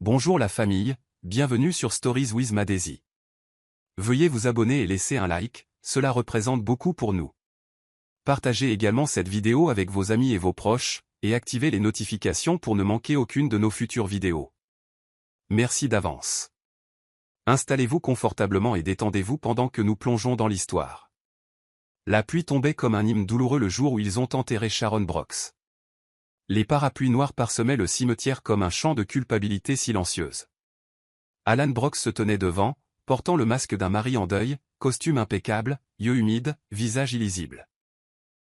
Bonjour la famille, bienvenue sur Stories with Madesi. Veuillez vous abonner et laisser un like, cela représente beaucoup pour nous. Partagez également cette vidéo avec vos amis et vos proches, et activez les notifications pour ne manquer aucune de nos futures vidéos. Merci d'avance. Installez-vous confortablement et détendez-vous pendant que nous plongeons dans l'histoire. La pluie tombait comme un hymne douloureux le jour où ils ont enterré Sharon Brooks. Les parapluies noirs parsemaient le cimetière comme un chant de culpabilité silencieuse. Alan Brooks se tenait devant, portant le masque d'un mari en deuil, costume impeccable, yeux humides, visage illisible.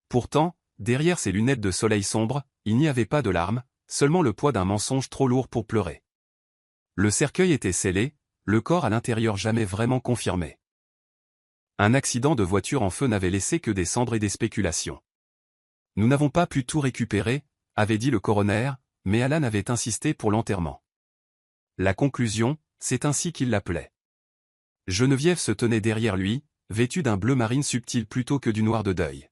Pourtant, derrière ses lunettes de soleil sombre, il n'y avait pas de larmes, seulement le poids d'un mensonge trop lourd pour pleurer. Le cercueil était scellé, le corps à l'intérieur jamais vraiment confirmé. Un accident de voiture en feu n'avait laissé que des cendres et des spéculations. Nous n'avons pas pu tout récupérer, avait dit le coroner, mais Alan avait insisté pour l'enterrement. La conclusion, c'est ainsi qu'il l'appelait. Geneviève se tenait derrière lui, vêtue d'un bleu marine subtil plutôt que du noir de deuil.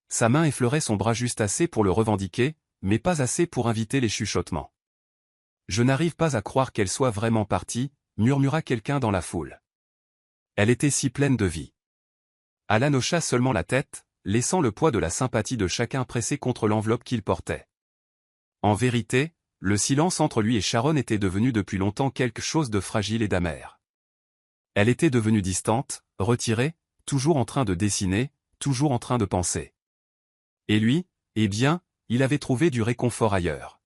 Sa main effleurait son bras juste assez pour le revendiquer, mais pas assez pour inviter les chuchotements. « Je n'arrive pas à croire qu'elle soit vraiment partie », murmura quelqu'un dans la foule. Elle était si pleine de vie. Alan hocha seulement la tête, laissant le poids de la sympathie de chacun pressé contre l'enveloppe qu'il portait. En vérité, le silence entre lui et Sharon était devenu depuis longtemps quelque chose de fragile et d'amer. Elle était devenue distante, retirée, toujours en train de dessiner, toujours en train de penser. Et lui, eh bien, il avait trouvé du réconfort ailleurs.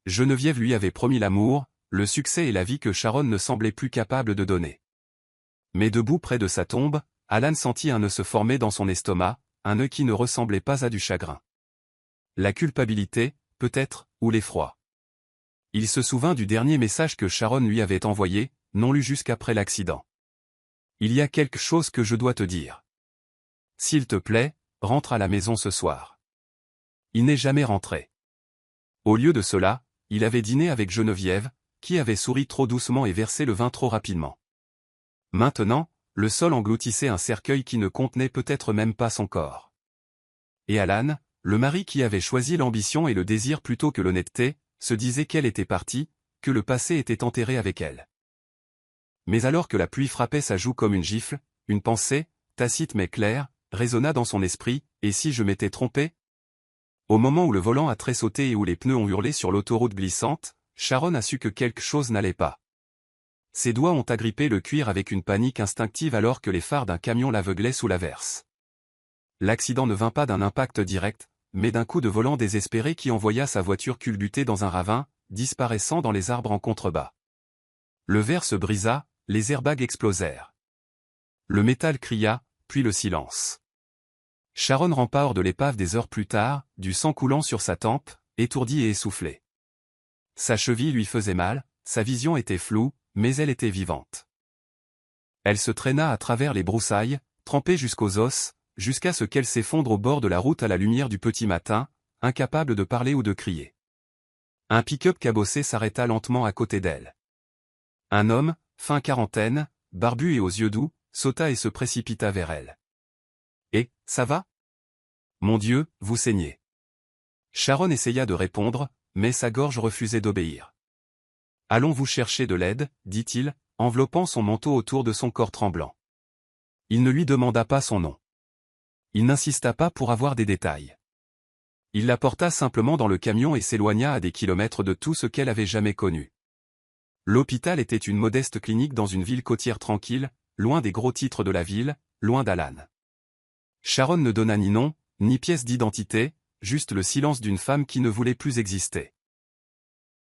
Geneviève lui avait promis l'amour, le succès et la vie que Sharon ne semblait plus capable de donner. Mais debout près de sa tombe, Alan sentit un nœud se former dans son estomac, un nœud qui ne ressemblait pas à du chagrin. La culpabilité, peut-être, ou l'effroi. Il se souvint du dernier message que Sharon lui avait envoyé, non lu jusqu'après l'accident. « Il y a quelque chose que je dois te dire. S'il te plaît, rentre à la maison ce soir. » Il n'est jamais rentré. Au lieu de cela, il avait dîné avec Geneviève, qui avait souri trop doucement et versé le vin trop rapidement. Maintenant, le sol engloutissait un cercueil qui ne contenait peut-être même pas son corps. Et Alan, le mari qui avait choisi l'ambition et le désir plutôt que l'honnêteté, se disait qu'elle était partie, que le passé était enterré avec elle. Mais alors que la pluie frappait sa joue comme une gifle, une pensée, tacite mais claire, résonna dans son esprit, et si je m'étais trompé? Au moment où le volant a tressauté et où les pneus ont hurlé sur l'autoroute glissante, Sharon a su que quelque chose n'allait pas. Ses doigts ont agrippé le cuir avec une panique instinctive alors que les phares d'un camion l'aveuglaient sous l'averse. L'accident ne vint pas d'un impact direct, mais d'un coup de volant désespéré qui envoya sa voiture culbuter dans un ravin, disparaissant dans les arbres en contrebas. Le verre se brisa, les airbags explosèrent. Le métal cria, puis le silence. Sharon rampa hors de l'épave des heures plus tard, du sang coulant sur sa tempe, étourdie et essoufflée. Sa cheville lui faisait mal, sa vision était floue, mais elle était vivante. Elle se traîna à travers les broussailles, trempée jusqu'aux os, jusqu'à ce qu'elle s'effondre au bord de la route à la lumière du petit matin, incapable de parler ou de crier. Un pick-up cabossé s'arrêta lentement à côté d'elle. Un homme, fin quarantaine, barbu et aux yeux doux, sauta et se précipita vers elle. « Eh, ça va ? Mon Dieu, vous saignez. » Sharon essaya de répondre, mais sa gorge refusait d'obéir. « Allons vous chercher de l'aide, » dit-il, enveloppant son manteau autour de son corps tremblant. Il ne lui demanda pas son nom. Il n'insista pas pour avoir des détails. Il la porta simplement dans le camion et s'éloigna à des kilomètres de tout ce qu'elle avait jamais connu. L'hôpital était une modeste clinique dans une ville côtière tranquille, loin des gros titres de la ville, loin d'Alan. Sharon ne donna ni nom, ni pièce d'identité, juste le silence d'une femme qui ne voulait plus exister.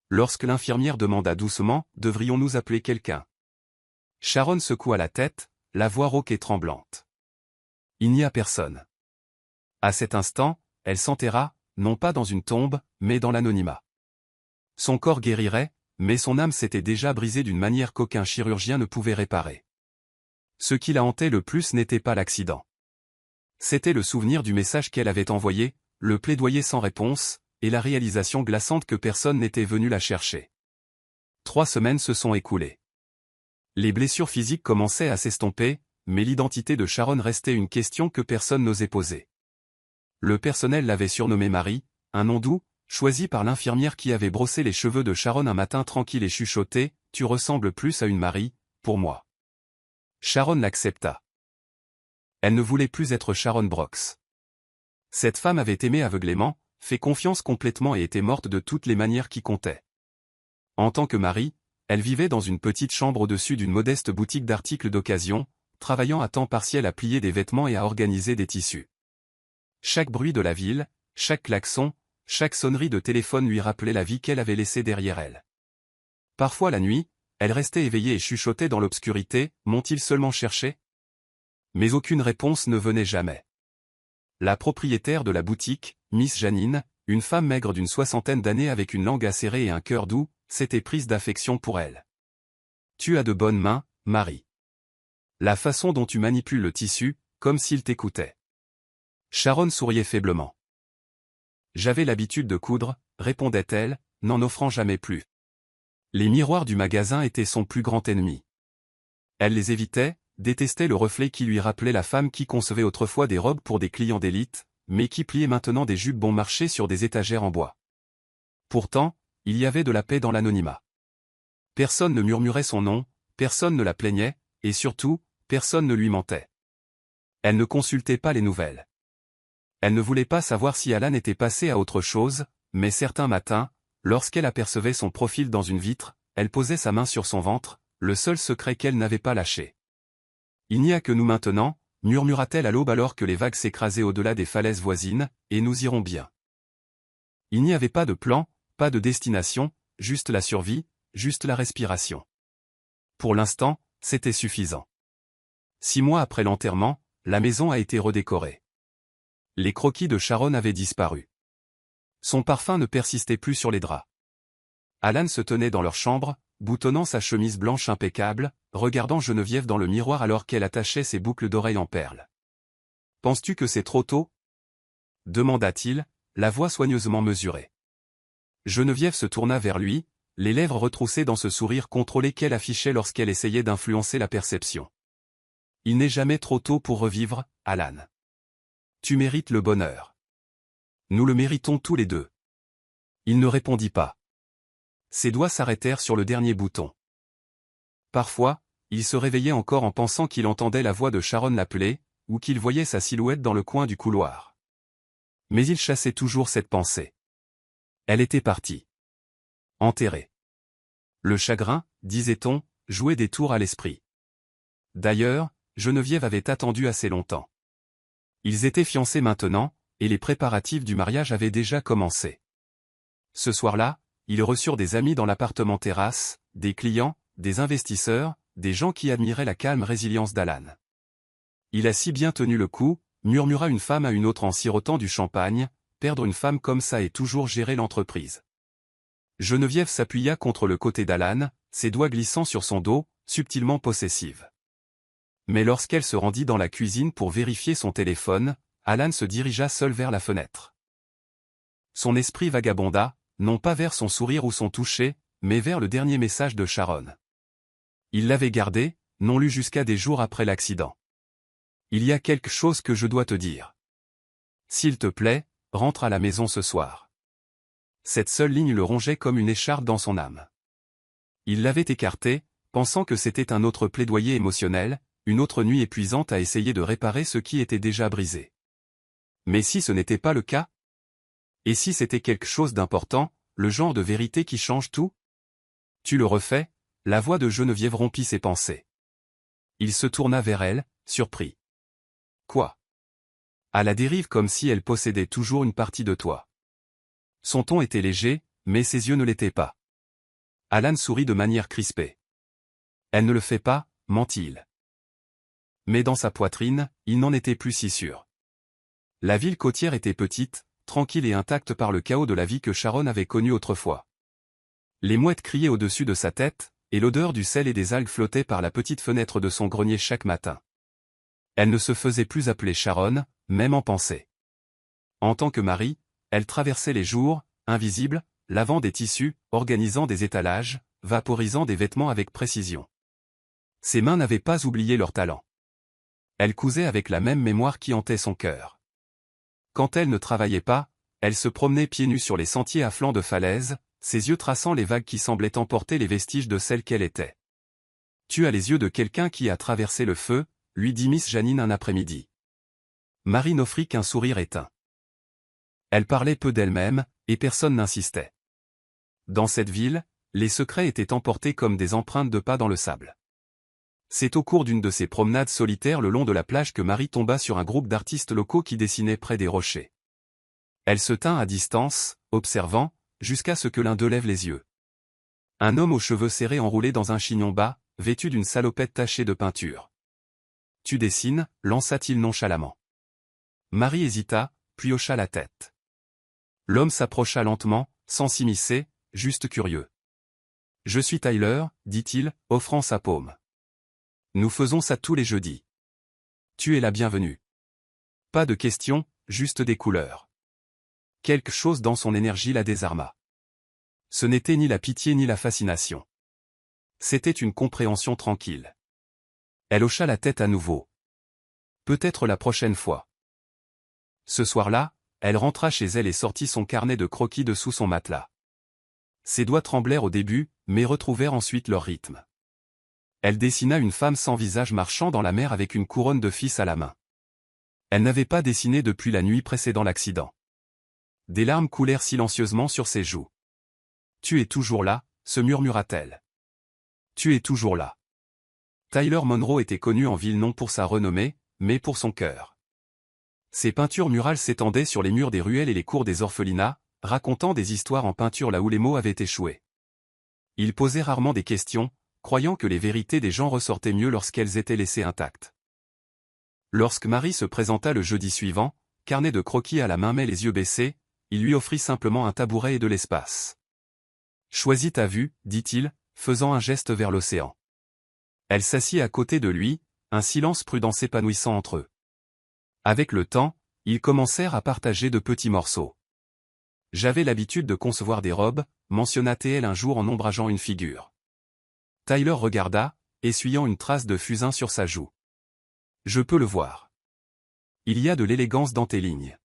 Lorsque l'infirmière demanda doucement « Devrions-nous appeler quelqu'un ?» Sharon secoua la tête, la voix rauque et tremblante. Il n'y a personne. À cet instant, elle s'enterra, non pas dans une tombe, mais dans l'anonymat. Son corps guérirait, mais son âme s'était déjà brisée d'une manière qu'aucun chirurgien ne pouvait réparer. Ce qui la hantait le plus n'était pas l'accident. C'était le souvenir du message qu'elle avait envoyé, le plaidoyer sans réponse, et la réalisation glaçante que personne n'était venu la chercher. 3 semaines se sont écoulées. Les blessures physiques commençaient à s'estomper, mais l'identité de Sharon restait une question que personne n'osait poser. Le personnel l'avait surnommée Marie, un nom doux, choisi par l'infirmière qui avait brossé les cheveux de Sharon un matin tranquille et chuchoté, « Tu ressembles plus à une Marie, pour moi. » Sharon l'accepta. Elle ne voulait plus être Sharon Brox. Cette femme avait aimé aveuglément, fait confiance complètement et était morte de toutes les manières qui comptaient. En tant que Marie, elle vivait dans une petite chambre au-dessus d'une modeste boutique d'articles d'occasion, travaillant à temps partiel à plier des vêtements et à organiser des tissus. Chaque bruit de la ville, chaque klaxon, chaque sonnerie de téléphone lui rappelait la vie qu'elle avait laissée derrière elle. Parfois la nuit, elle restait éveillée et chuchotait dans l'obscurité, « M'ont-ils seulement cherché ?» Mais aucune réponse ne venait jamais. La propriétaire de la boutique, Miss Janine, une femme maigre d'une 60aine d'années avec une langue acérée et un cœur doux, s'était prise d'affection pour elle. « Tu as de bonnes mains, Marie. La façon dont tu manipules le tissu, comme s'il t'écoutait. » Sharon souriait faiblement. « J'avais l'habitude de coudre, » répondait-elle, n'en offrant jamais plus. Les miroirs du magasin étaient son plus grand ennemi. Elle les évitait, détestait le reflet qui lui rappelait la femme qui concevait autrefois des robes pour des clients d'élite, mais qui pliait maintenant des jupes bon marché sur des étagères en bois. Pourtant, il y avait de la paix dans l'anonymat. Personne ne murmurait son nom, personne ne la plaignait, et surtout, personne ne lui mentait. Elle ne consultait pas les nouvelles. Elle ne voulait pas savoir si Alan était passé à autre chose, mais certains matins, lorsqu'elle apercevait son profil dans une vitre, elle posait sa main sur son ventre, le seul secret qu'elle n'avait pas lâché. « Il n'y a que nous maintenant, » murmura-t-elle à l'aube alors que les vagues s'écrasaient au-delà des falaises voisines, « et nous irons bien. » Il n'y avait pas de plan, pas de destination, juste la survie, juste la respiration. Pour l'instant, c'était suffisant. 6 mois après l'enterrement, la maison a été redécorée. Les croquis de Sharon avaient disparu. Son parfum ne persistait plus sur les draps. Alan se tenait dans leur chambre, boutonnant sa chemise blanche impeccable, regardant Geneviève dans le miroir alors qu'elle attachait ses boucles d'oreilles en perles. « Penses-tu que c'est trop tôt ?» demanda-t-il, la voix soigneusement mesurée. Geneviève se tourna vers lui, les lèvres retroussées dans ce sourire contrôlé qu'elle affichait lorsqu'elle essayait d'influencer la perception. « Il n'est jamais trop tôt pour revivre, Alan. Tu mérites le bonheur. Nous le méritons tous les deux. » Il ne répondit pas. Ses doigts s'arrêtèrent sur le dernier bouton. Parfois, il se réveillait encore en pensant qu'il entendait la voix de Sharon l'appeler, ou qu'il voyait sa silhouette dans le coin du couloir. Mais il chassait toujours cette pensée. Elle était partie. Enterrée. Le chagrin, disait-on, jouait des tours à l'esprit. D'ailleurs, Geneviève avait attendu assez longtemps. Ils étaient fiancés maintenant, et les préparatifs du mariage avaient déjà commencé. Ce soir-là, ils reçurent des amis dans l'appartement terrasse, des clients, des investisseurs, des gens qui admiraient la calme résilience d'Alan. « Il a si bien tenu le coup », murmura une femme à une autre en sirotant du champagne, « perdre une femme comme ça et toujours gérer l'entreprise. » Geneviève s'appuya contre le côté d'Alan, ses doigts glissant sur son dos, subtilement possessive. Mais lorsqu'elle se rendit dans la cuisine pour vérifier son téléphone, Alan se dirigea seul vers la fenêtre. Son esprit vagabonda, non pas vers son sourire ou son toucher, mais vers le dernier message de Sharon. Il l'avait gardé, non lu jusqu'à des jours après l'accident. « Il y a quelque chose que je dois te dire. S'il te plaît, rentre à la maison ce soir. » Cette seule ligne le rongeait comme une écharpe dans son âme. Il l'avait écarté, pensant que c'était un autre plaidoyer émotionnel, une autre nuit épuisante à essayer de réparer ce qui était déjà brisé. Mais si ce n'était pas le cas? Et si c'était quelque chose d'important, le genre de vérité qui change tout? « Tu le refais ?» La voix de Geneviève rompit ses pensées. Il se tourna vers elle, surpris. « Quoi ? » À la dérive comme si elle possédait toujours une partie de toi. Son ton était léger, mais ses yeux ne l'étaient pas. Alan sourit de manière crispée. « Elle ne le fait pas, mentit-il. » Mais dans sa poitrine, il n'en était plus si sûr. La ville côtière était petite, tranquille et intacte par le chaos de la vie que Sharon avait connue autrefois. Les mouettes criaient au-dessus de sa tête, et l'odeur du sel et des algues flottait par la petite fenêtre de son grenier chaque matin. Elle ne se faisait plus appeler Sharon, même en pensée. En tant que Marie, elle traversait les jours, invisible, lavant des tissus, organisant des étalages, vaporisant des vêtements avec précision. Ses mains n'avaient pas oublié leur talent. Elle cousait avec la même mémoire qui hantait son cœur. Quand elle ne travaillait pas, elle se promenait pieds nus sur les sentiers à flanc de falaise, ses yeux traçant les vagues qui semblaient emporter les vestiges de celle qu'elle était. « Tu as les yeux de quelqu'un qui a traversé le feu », lui dit Miss Janine un après-midi. Marie n'offrit qu'un sourire éteint. Elle parlait peu d'elle-même, et personne n'insistait. Dans cette ville, les secrets étaient emportés comme des empreintes de pas dans le sable. C'est au cours d'une de ces promenades solitaires le long de la plage que Marie tomba sur un groupe d'artistes locaux qui dessinaient près des rochers. Elle se tint à distance, observant, jusqu'à ce que l'un d'eux lève les yeux. Un homme aux cheveux serrés enroulé dans un chignon bas, vêtu d'une salopette tachée de peinture. « Tu dessines » lança-t-il nonchalamment. Marie hésita, puis hocha la tête. L'homme s'approcha lentement, sans s'immiscer, juste curieux. « Je suis Tyler, dit-il, offrant sa paume. Nous faisons ça tous les jeudis. Tu es la bienvenue. Pas de questions, juste des couleurs. Quelque chose dans son énergie la désarma. Ce n'était ni la pitié ni la fascination. C'était une compréhension tranquille. Elle hocha la tête à nouveau. Peut-être la prochaine fois. Ce soir-là, elle rentra chez elle et sortit son carnet de croquis de sous son matelas. Ses doigts tremblèrent au début, mais retrouvèrent ensuite leur rythme. Elle dessina une femme sans visage marchant dans la mer avec une couronne de fils à la main. Elle n'avait pas dessiné depuis la nuit précédant l'accident. Des larmes coulèrent silencieusement sur ses joues. « Tu es toujours là » se murmura-t-elle. « Tu es toujours là. » Tyler Monroe était connu en ville non pour sa renommée, mais pour son cœur. Ses peintures murales s'étendaient sur les murs des ruelles et les cours des orphelinats, racontant des histoires en peinture là où les mots avaient échoué. Il posait rarement des questions, croyant que les vérités des gens ressortaient mieux lorsqu'elles étaient laissées intactes. Lorsque Marie se présenta le jeudi suivant, carnet de croquis à la main mais les yeux baissés, il lui offrit simplement un tabouret et de l'espace. « Choisis ta vue, dit-il, faisant un geste vers l'océan. Elle s'assit à côté de lui, un silence prudent s'épanouissant entre eux. Avec le temps, ils commencèrent à partager de petits morceaux. « J'avais l'habitude de concevoir des robes », mentionna-t-elle un jour en ombrageant une figure. Tyler regarda, essuyant une trace de fusain sur sa joue. « Je peux le voir. Il y a de l'élégance dans tes lignes. »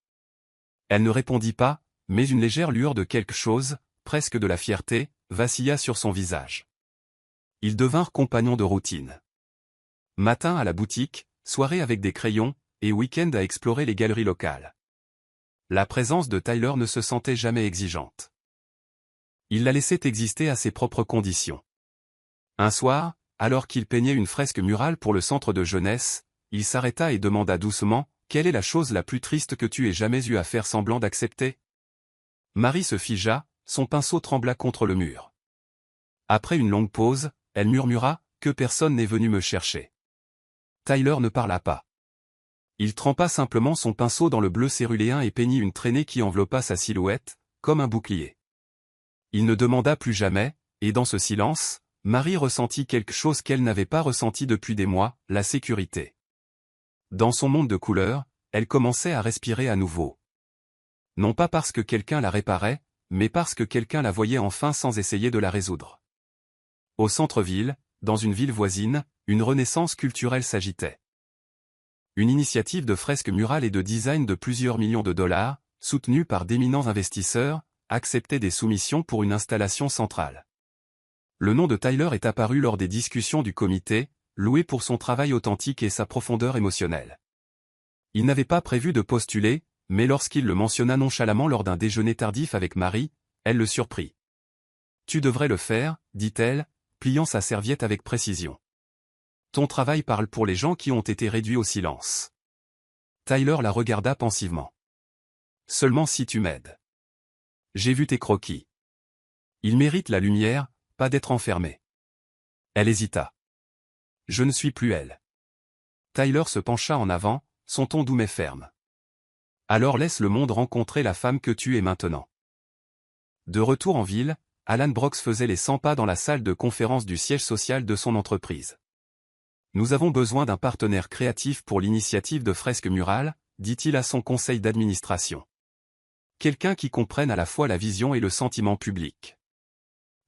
Elle ne répondit pas, mais une légère lueur de quelque chose, presque de la fierté, vacilla sur son visage. Ils devinrent compagnons de routine. Matin à la boutique, soirée avec des crayons, et week-end à explorer les galeries locales. La présence de Tyler ne se sentait jamais exigeante. Il la laissait exister à ses propres conditions. Un soir, alors qu'il peignait une fresque murale pour le centre de jeunesse, il s'arrêta et demanda doucement « Quelle est la chose la plus triste que tu aies jamais eu à faire semblant d'accepter ?» Marie se figea, son pinceau trembla contre le mur. Après une longue pause, elle murmura « Que personne n'est venu me chercher. » Tyler ne parla pas. Il trempa simplement son pinceau dans le bleu céruléen et peignit une traînée qui enveloppa sa silhouette, comme un bouclier. Il ne demanda plus jamais, et dans ce silence, Marie ressentit quelque chose qu'elle n'avait pas ressenti depuis des mois, la sécurité. Dans son monde de couleurs, elle commençait à respirer à nouveau. Non pas parce que quelqu'un la réparait, mais parce que quelqu'un la voyait enfin sans essayer de la résoudre. Au centre-ville, dans une ville voisine, une renaissance culturelle s'agitait. Une initiative de fresques murales et de design de plusieurs millions de dollars, soutenue par d'éminents investisseurs, acceptait des soumissions pour une installation centrale. Le nom de Tyler est apparu lors des discussions du comité, loué pour son travail authentique et sa profondeur émotionnelle. Il n'avait pas prévu de postuler, mais lorsqu'il le mentionna nonchalamment lors d'un déjeuner tardif avec Marie, elle le surprit. « Tu devrais le faire, dit-elle, pliant sa serviette avec précision. Ton travail parle pour les gens qui ont été réduits au silence. » Tyler la regarda pensivement. « Seulement si tu m'aides. J'ai vu tes croquis. Ils méritent la lumière, pas d'être enfermés. » Elle hésita. « Je ne suis plus elle. » Tyler se pencha en avant, son ton doux mais ferme. « Alors laisse le monde rencontrer la femme que tu es maintenant. » De retour en ville, Alan Brooks faisait les 100 pas dans la salle de conférence du siège social de son entreprise. « Nous avons besoin d'un partenaire créatif pour l'initiative de fresques murales, dit-il à son conseil d'administration. Quelqu'un qui comprenne à la fois la vision et le sentiment public. »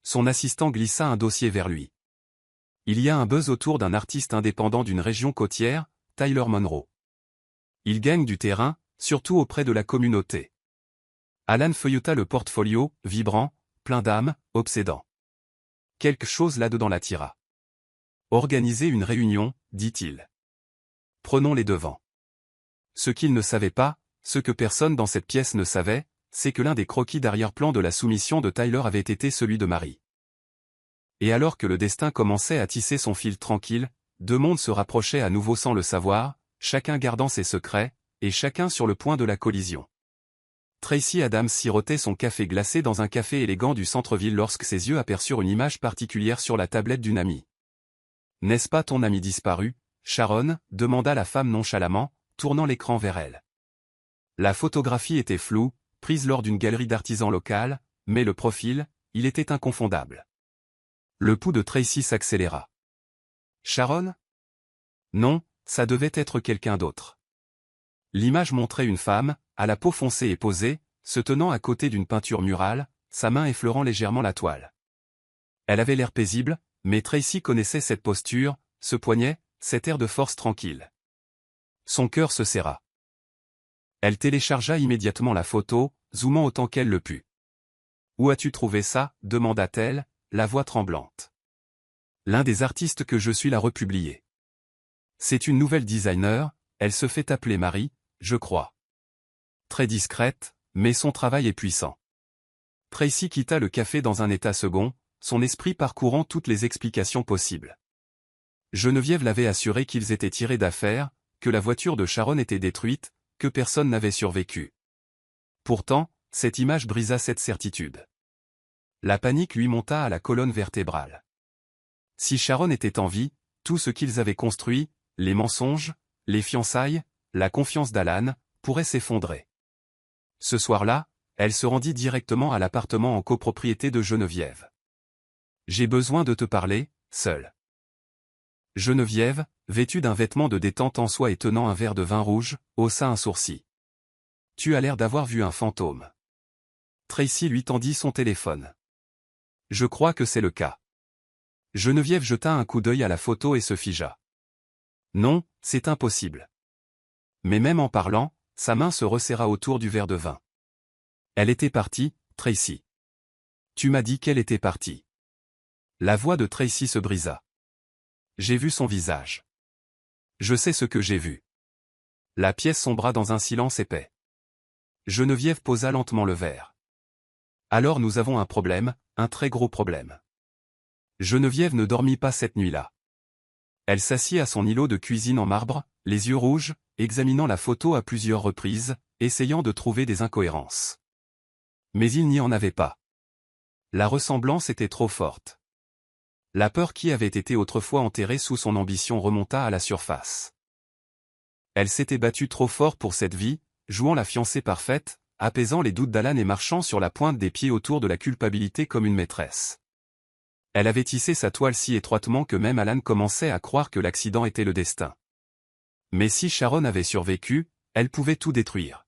Son assistant glissa un dossier vers lui. « Il y a un buzz autour d'un artiste indépendant d'une région côtière, Tyler Monroe. Il gagne du terrain, surtout auprès de la communauté. Alan feuilleta le portfolio, vibrant, plein d'âme, obsédant. Quelque chose là-dedans l'attira. Organisez une réunion, dit-il. Prenons les devants. Ce qu'il ne savait pas, ce que personne dans cette pièce ne savait, c'est que l'un des croquis d'arrière-plan de la soumission de Tyler avait été celui de Marie. Et alors que le destin commençait à tisser son fil tranquille, deux mondes se rapprochaient à nouveau sans le savoir, chacun gardant ses secrets, et chacun sur le point de la collision. Tracy Adams sirotait son café glacé dans un café élégant du centre-ville lorsque ses yeux aperçurent une image particulière sur la tablette d'une amie. « N'est-ce pas ton amie disparue, Sharon ?» demanda la femme nonchalamment, tournant l'écran vers elle. La photographie était floue, prise lors d'une galerie d'artisans locale, mais le profil, il était inconfondable. Le pouls de Tracy s'accéléra. Sharon? Non, ça devait être quelqu'un d'autre. L'image montrait une femme, à la peau foncée et posée, se tenant à côté d'une peinture murale, sa main effleurant légèrement la toile. Elle avait l'air paisible, mais Tracy connaissait cette posture, ce poignet, cet air de force tranquille. Son cœur se serra. Elle téléchargea immédiatement la photo, zoomant autant qu'elle le put. « Où as-tu trouvé ça ?» demanda-t-elle, la voix tremblante. L'un des artistes que je suis l'a republié. C'est une nouvelle designer, elle se fait appeler Marie, je crois. Très discrète, mais son travail est puissant. Tracy quitta le café dans un état second, son esprit parcourant toutes les explications possibles. Geneviève l'avait assuré qu'ils étaient tirés d'affaire, que la voiture de Sharon était détruite, que personne n'avait survécu. Pourtant, cette image brisa cette certitude. La panique lui monta à la colonne vertébrale. Si Sharon était en vie, tout ce qu'ils avaient construit, les mensonges, les fiançailles, la confiance d'Alan, pourrait s'effondrer. Ce soir-là, elle se rendit directement à l'appartement en copropriété de Geneviève. « J'ai besoin de te parler, seule. » Geneviève, vêtue d'un vêtement de détente en soie et tenant un verre de vin rouge, haussa un sourcil. « Tu as l'air d'avoir vu un fantôme. » Tracy lui tendit son téléphone. « Je crois que c'est le cas. » Geneviève jeta un coup d'œil à la photo et se figea. « Non, c'est impossible. » Mais même en parlant, sa main se resserra autour du verre de vin. « Elle était partie, Tracy. »« Tu m'as dit qu'elle était partie. » La voix de Tracy se brisa. « J'ai vu son visage. Je sais ce que j'ai vu. » La pièce sombra dans un silence épais. Geneviève posa lentement le verre. « Alors nous avons un problème, un très gros problème. » Geneviève ne dormit pas cette nuit-là. Elle s'assit à son îlot de cuisine en marbre, les yeux rouges, examinant la photo à plusieurs reprises, essayant de trouver des incohérences. Mais il n'y en avait pas. La ressemblance était trop forte. La peur qui avait été autrefois enterrée sous son ambition remonta à la surface. Elle s'était battue trop fort pour cette vie, jouant la fiancée parfaite, apaisant les doutes d'Alan et marchant sur la pointe des pieds autour de la culpabilité comme une maîtresse. Elle avait tissé sa toile si étroitement que même Alan commençait à croire que l'accident était le destin. Mais si Sharon avait survécu, elle pouvait tout détruire.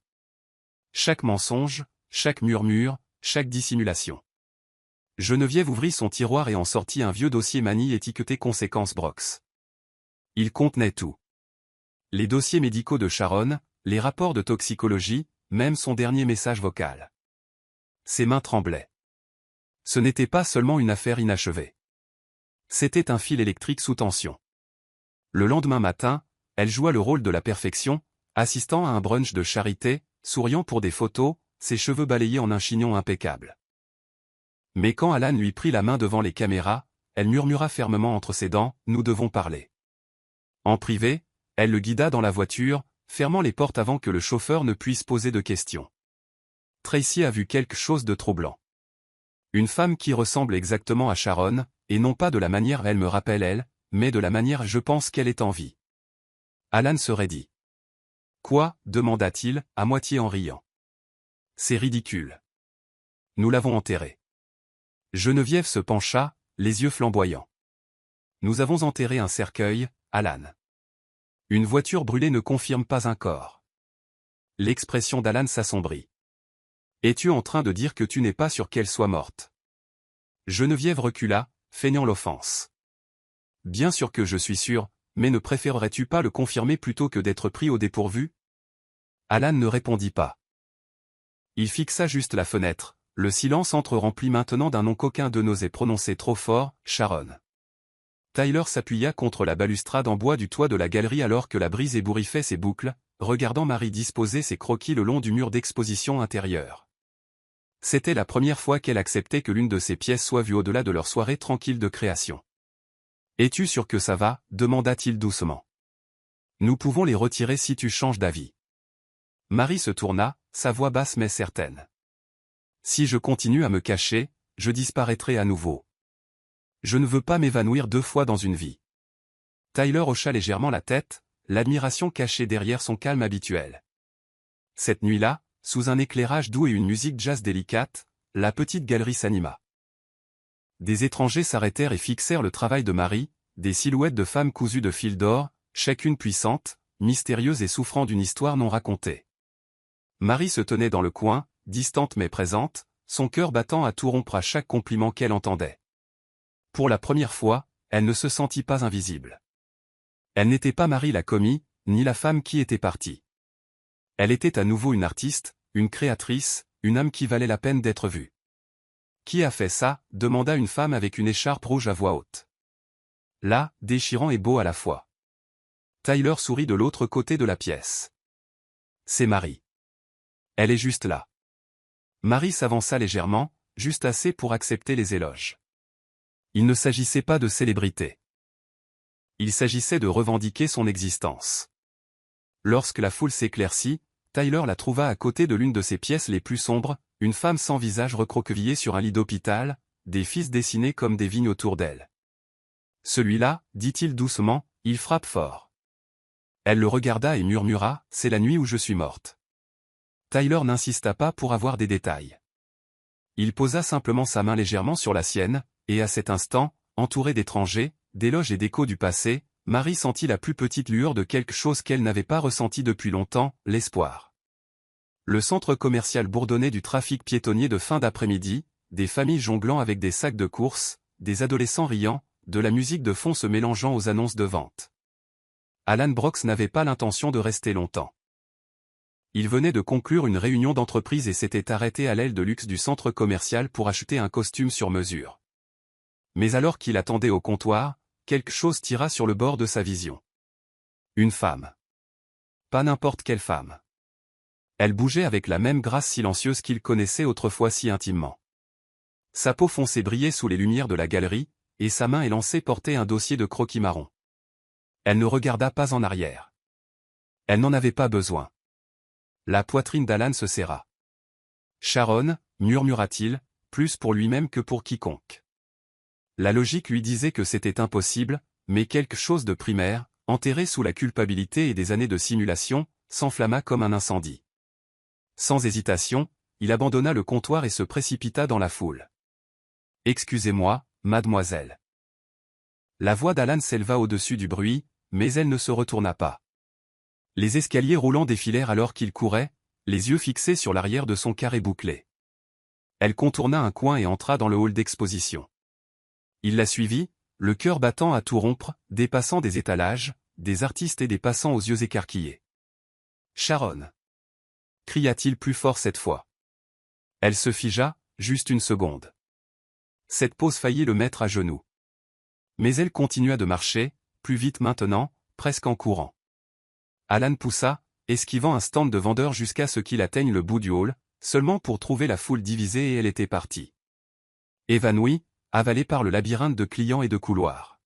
Chaque mensonge, chaque murmure, chaque dissimulation. Geneviève ouvrit son tiroir et en sortit un vieux dossier Manille étiqueté Conséquences Brox. Il contenait tout. Les dossiers médicaux de Sharon, les rapports de toxicologie, même son dernier message vocal. Ses mains tremblaient. Ce n'était pas seulement une affaire inachevée. C'était un fil électrique sous tension. Le lendemain matin, elle joua le rôle de la perfection, assistant à un brunch de charité, souriant pour des photos, ses cheveux balayés en un chignon impeccable. Mais quand Alan lui prit la main devant les caméras, elle murmura fermement entre ses dents, « Nous devons parler. » En privé, elle le guida dans la voiture, fermant les portes avant que le chauffeur ne puisse poser de questions. Tracy a vu quelque chose de troublant. Une femme qui ressemble exactement à Sharon, et non pas de la manière elle me rappelle elle, mais de la manière je pense qu'elle est en vie. Alan se raidit. « Quoi ?» demanda-t-il, à moitié en riant. « C'est ridicule. Nous l'avons enterrée. » Geneviève se pencha, les yeux flamboyants. « Nous avons enterré un cercueil, Alan. Une voiture brûlée ne confirme pas un corps. » L'expression d'Alan s'assombrit. « Es-tu en train de dire que tu n'es pas sûr qu'elle soit morte ?» Geneviève recula, feignant l'offense. « Bien sûr que je suis sûr, mais ne préférerais-tu pas le confirmer plutôt que d'être pris au dépourvu ?» Alan ne répondit pas. Il fixa juste la fenêtre, le silence entre-rempli maintenant d'un nom qu'aucun d'eux n'osait prononcer trop fort, Sharon. Tyler s'appuya contre la balustrade en bois du toit de la galerie alors que la brise ébouriffait ses boucles, regardant Marie disposer ses croquis le long du mur d'exposition intérieure. C'était la première fois qu'elle acceptait que l'une de ses pièces soit vue au-delà de leur soirée tranquille de création. « Es-tu sûr que ça va » demanda-t-il doucement. « Nous pouvons les retirer si tu changes d'avis. » Marie se tourna, sa voix basse mais certaine. « Si je continue à me cacher, je disparaîtrai à nouveau. Je ne veux pas m'évanouir 2 fois dans une vie. » Tyler hocha légèrement la tête, l'admiration cachée derrière son calme habituel. Cette nuit-là, sous un éclairage doux et une musique jazz délicate, la petite galerie s'anima. Des étrangers s'arrêtèrent et fixèrent le travail de Marie, des silhouettes de femmes cousues de fil d'or, chacune puissante, mystérieuse et souffrant d'une histoire non racontée. Marie se tenait dans le coin, distante mais présente, son cœur battant à tout rompre à chaque compliment qu'elle entendait. Pour la première fois, elle ne se sentit pas invisible. Elle n'était pas Marie la commis, ni la femme qui était partie. Elle était à nouveau une artiste, une créatrice, une âme qui valait la peine d'être vue. « Qui a fait ça » demanda une femme avec une écharpe rouge à voix haute. Là, déchirant et beau à la fois. Tyler sourit de l'autre côté de la pièce. « C'est Marie. Elle est juste là. » Marie s'avança légèrement, juste assez pour accepter les éloges. Il ne s'agissait pas de célébrité. Il s'agissait de revendiquer son existence. Lorsque la foule s'éclaircit, Tyler la trouva à côté de l'une de ses pièces les plus sombres, une femme sans visage recroquevillée sur un lit d'hôpital, des fils dessinés comme des vignes autour d'elle. « Celui-là, dit-il doucement, il frappe fort. » Elle le regarda et murmura, « C'est la nuit où je suis morte. » Tyler n'insista pas pour avoir des détails. Il posa simplement sa main légèrement sur la sienne, et à cet instant, entourée d'étrangers, d'éloges et d'échos du passé, Marie sentit la plus petite lueur de quelque chose qu'elle n'avait pas ressenti depuis longtemps, l'espoir. Le centre commercial bourdonnait du trafic piétonnier de fin d'après-midi, des familles jonglant avec des sacs de course, des adolescents riant, de la musique de fond se mélangeant aux annonces de vente. Alan Brooks n'avait pas l'intention de rester longtemps. Il venait de conclure une réunion d'entreprise et s'était arrêté à l'aile de luxe du centre commercial pour acheter un costume sur mesure. Mais alors qu'il attendait au comptoir, quelque chose tira sur le bord de sa vision. Une femme. Pas n'importe quelle femme. Elle bougeait avec la même grâce silencieuse qu'il connaissait autrefois si intimement. Sa peau foncée brillait sous les lumières de la galerie, et sa main élancée portait un dossier de croquis marron. Elle ne regarda pas en arrière. Elle n'en avait pas besoin. La poitrine d'Alan se serra. « Sharon » murmura-t-il, plus pour lui-même que pour quiconque. La logique lui disait que c'était impossible, mais quelque chose de primaire, enterré sous la culpabilité et des années de simulation, s'enflamma comme un incendie. Sans hésitation, il abandonna le comptoir et se précipita dans la foule. « Excusez-moi, mademoiselle. » La voix d'Alan s'éleva au-dessus du bruit, mais elle ne se retourna pas. Les escaliers roulants défilèrent alors qu'il courait, les yeux fixés sur l'arrière de son carré bouclé. Elle contourna un coin et entra dans le hall d'exposition. Il la suivit, le cœur battant à tout rompre, dépassant des étalages, des artistes et des passants aux yeux écarquillés. « Sharon » cria-t-il plus fort cette fois. Elle se figea, juste une seconde. Cette pause faillit le mettre à genoux. Mais elle continua de marcher, plus vite maintenant, presque en courant. Alan poussa, esquivant un stand de vendeur jusqu'à ce qu'il atteigne le bout du hall, seulement pour trouver la foule divisée et elle était partie. Évanouie, avalée par le labyrinthe de clients et de couloirs.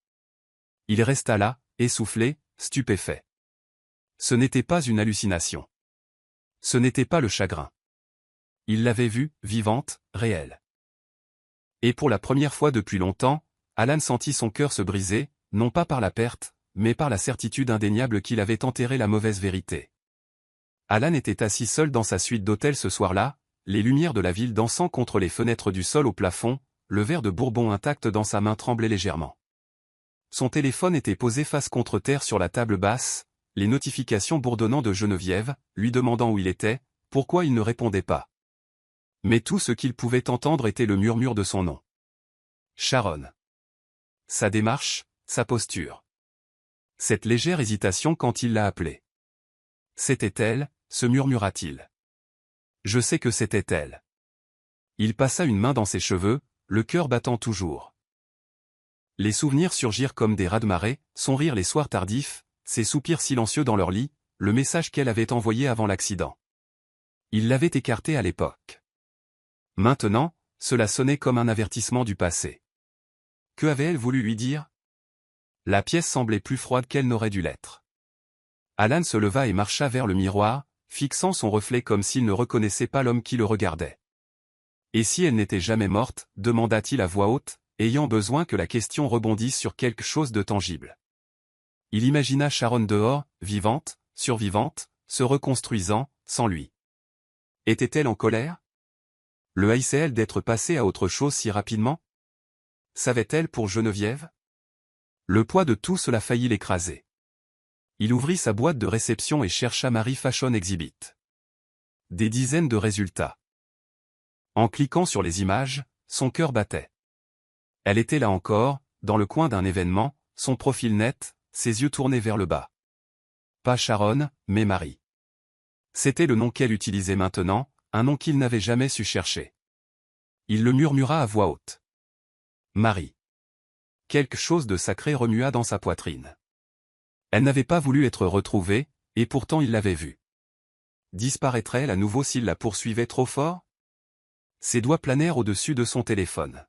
Il resta là, essoufflé, stupéfait. Ce n'était pas une hallucination. Ce n'était pas le chagrin. Il l'avait vue, vivante, réelle. Et pour la première fois depuis longtemps, Alan sentit son cœur se briser, non pas par la perte, mais par la certitude indéniable qu'il avait enterré la mauvaise vérité. Alan était assis seul dans sa suite d'hôtel ce soir-là, les lumières de la ville dansant contre les fenêtres du sol au plafond, le verre de bourbon intact dans sa main tremblait légèrement. Son téléphone était posé face contre terre sur la table basse, les notifications bourdonnant de Geneviève, lui demandant où il était, pourquoi il ne répondait pas. Mais tout ce qu'il pouvait entendre était le murmure de son nom. Sharon. Sa démarche, sa posture. Cette légère hésitation quand il l'a appelée. C'était elle, se murmura-t-il. Je sais que c'était elle. Il passa une main dans ses cheveux, le cœur battant toujours. Les souvenirs surgirent comme des raz-de-marée, son rire les soirs tardifs, ses soupirs silencieux dans leur lit, le message qu'elle avait envoyé avant l'accident. Il l'avait écarté à l'époque. Maintenant, cela sonnait comme un avertissement du passé. Que avait-elle voulu lui dire? La pièce semblait plus froide qu'elle n'aurait dû l'être. Alan se leva et marcha vers le miroir, fixant son reflet comme s'il ne reconnaissait pas l'homme qui le regardait. Et si elle n'était jamais morte, demanda-t-il à voix haute, ayant besoin que la question rebondisse sur quelque chose de tangible. Il imagina Sharon dehors, vivante, survivante, se reconstruisant, sans lui. Était-elle en colère? Le haïssait-elle d'être passée à autre chose si rapidement? Savait-elle pour Geneviève? Le poids de tout cela faillit l'écraser. Il ouvrit sa boîte de réception et chercha Marie Fashion Exhibit. Des dizaines de résultats. En cliquant sur les images, son cœur battait. Elle était là encore, dans le coin d'un événement, son profil net, ses yeux tournés vers le bas. Pas Sharon, mais Marie. C'était le nom qu'elle utilisait maintenant, un nom qu'il n'avait jamais su chercher. Il le murmura à voix haute. Marie. Quelque chose de sacré remua dans sa poitrine. Elle n'avait pas voulu être retrouvée, et pourtant il l'avait vue. Disparaîtrait-elle à nouveau s'il la poursuivait trop fort? Ses doigts planèrent au-dessus de son téléphone.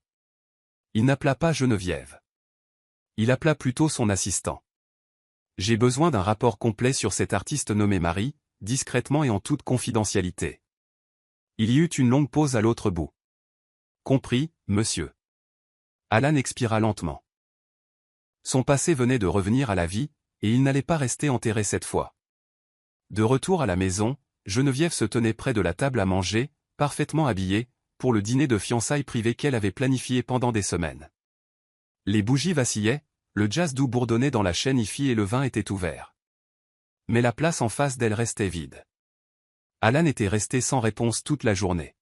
Il n'appela pas Geneviève. Il appela plutôt son assistant. J'ai besoin d'un rapport complet sur cet artiste nommé Marie, discrètement et en toute confidentialité. Il y eut une longue pause à l'autre bout. Compris, monsieur. Alan expira lentement. Son passé venait de revenir à la vie, et il n'allait pas rester enterré cette fois. De retour à la maison, Geneviève se tenait près de la table à manger, parfaitement habillée, pour le dîner de fiançailles privé qu'elle avait planifié pendant des semaines. Les bougies vacillaient, le jazz doux bourdonnait dans la chaîne hi-fi et le vin était ouvert. Mais la place en face d'elle restait vide. Alan était resté sans réponse toute la journée.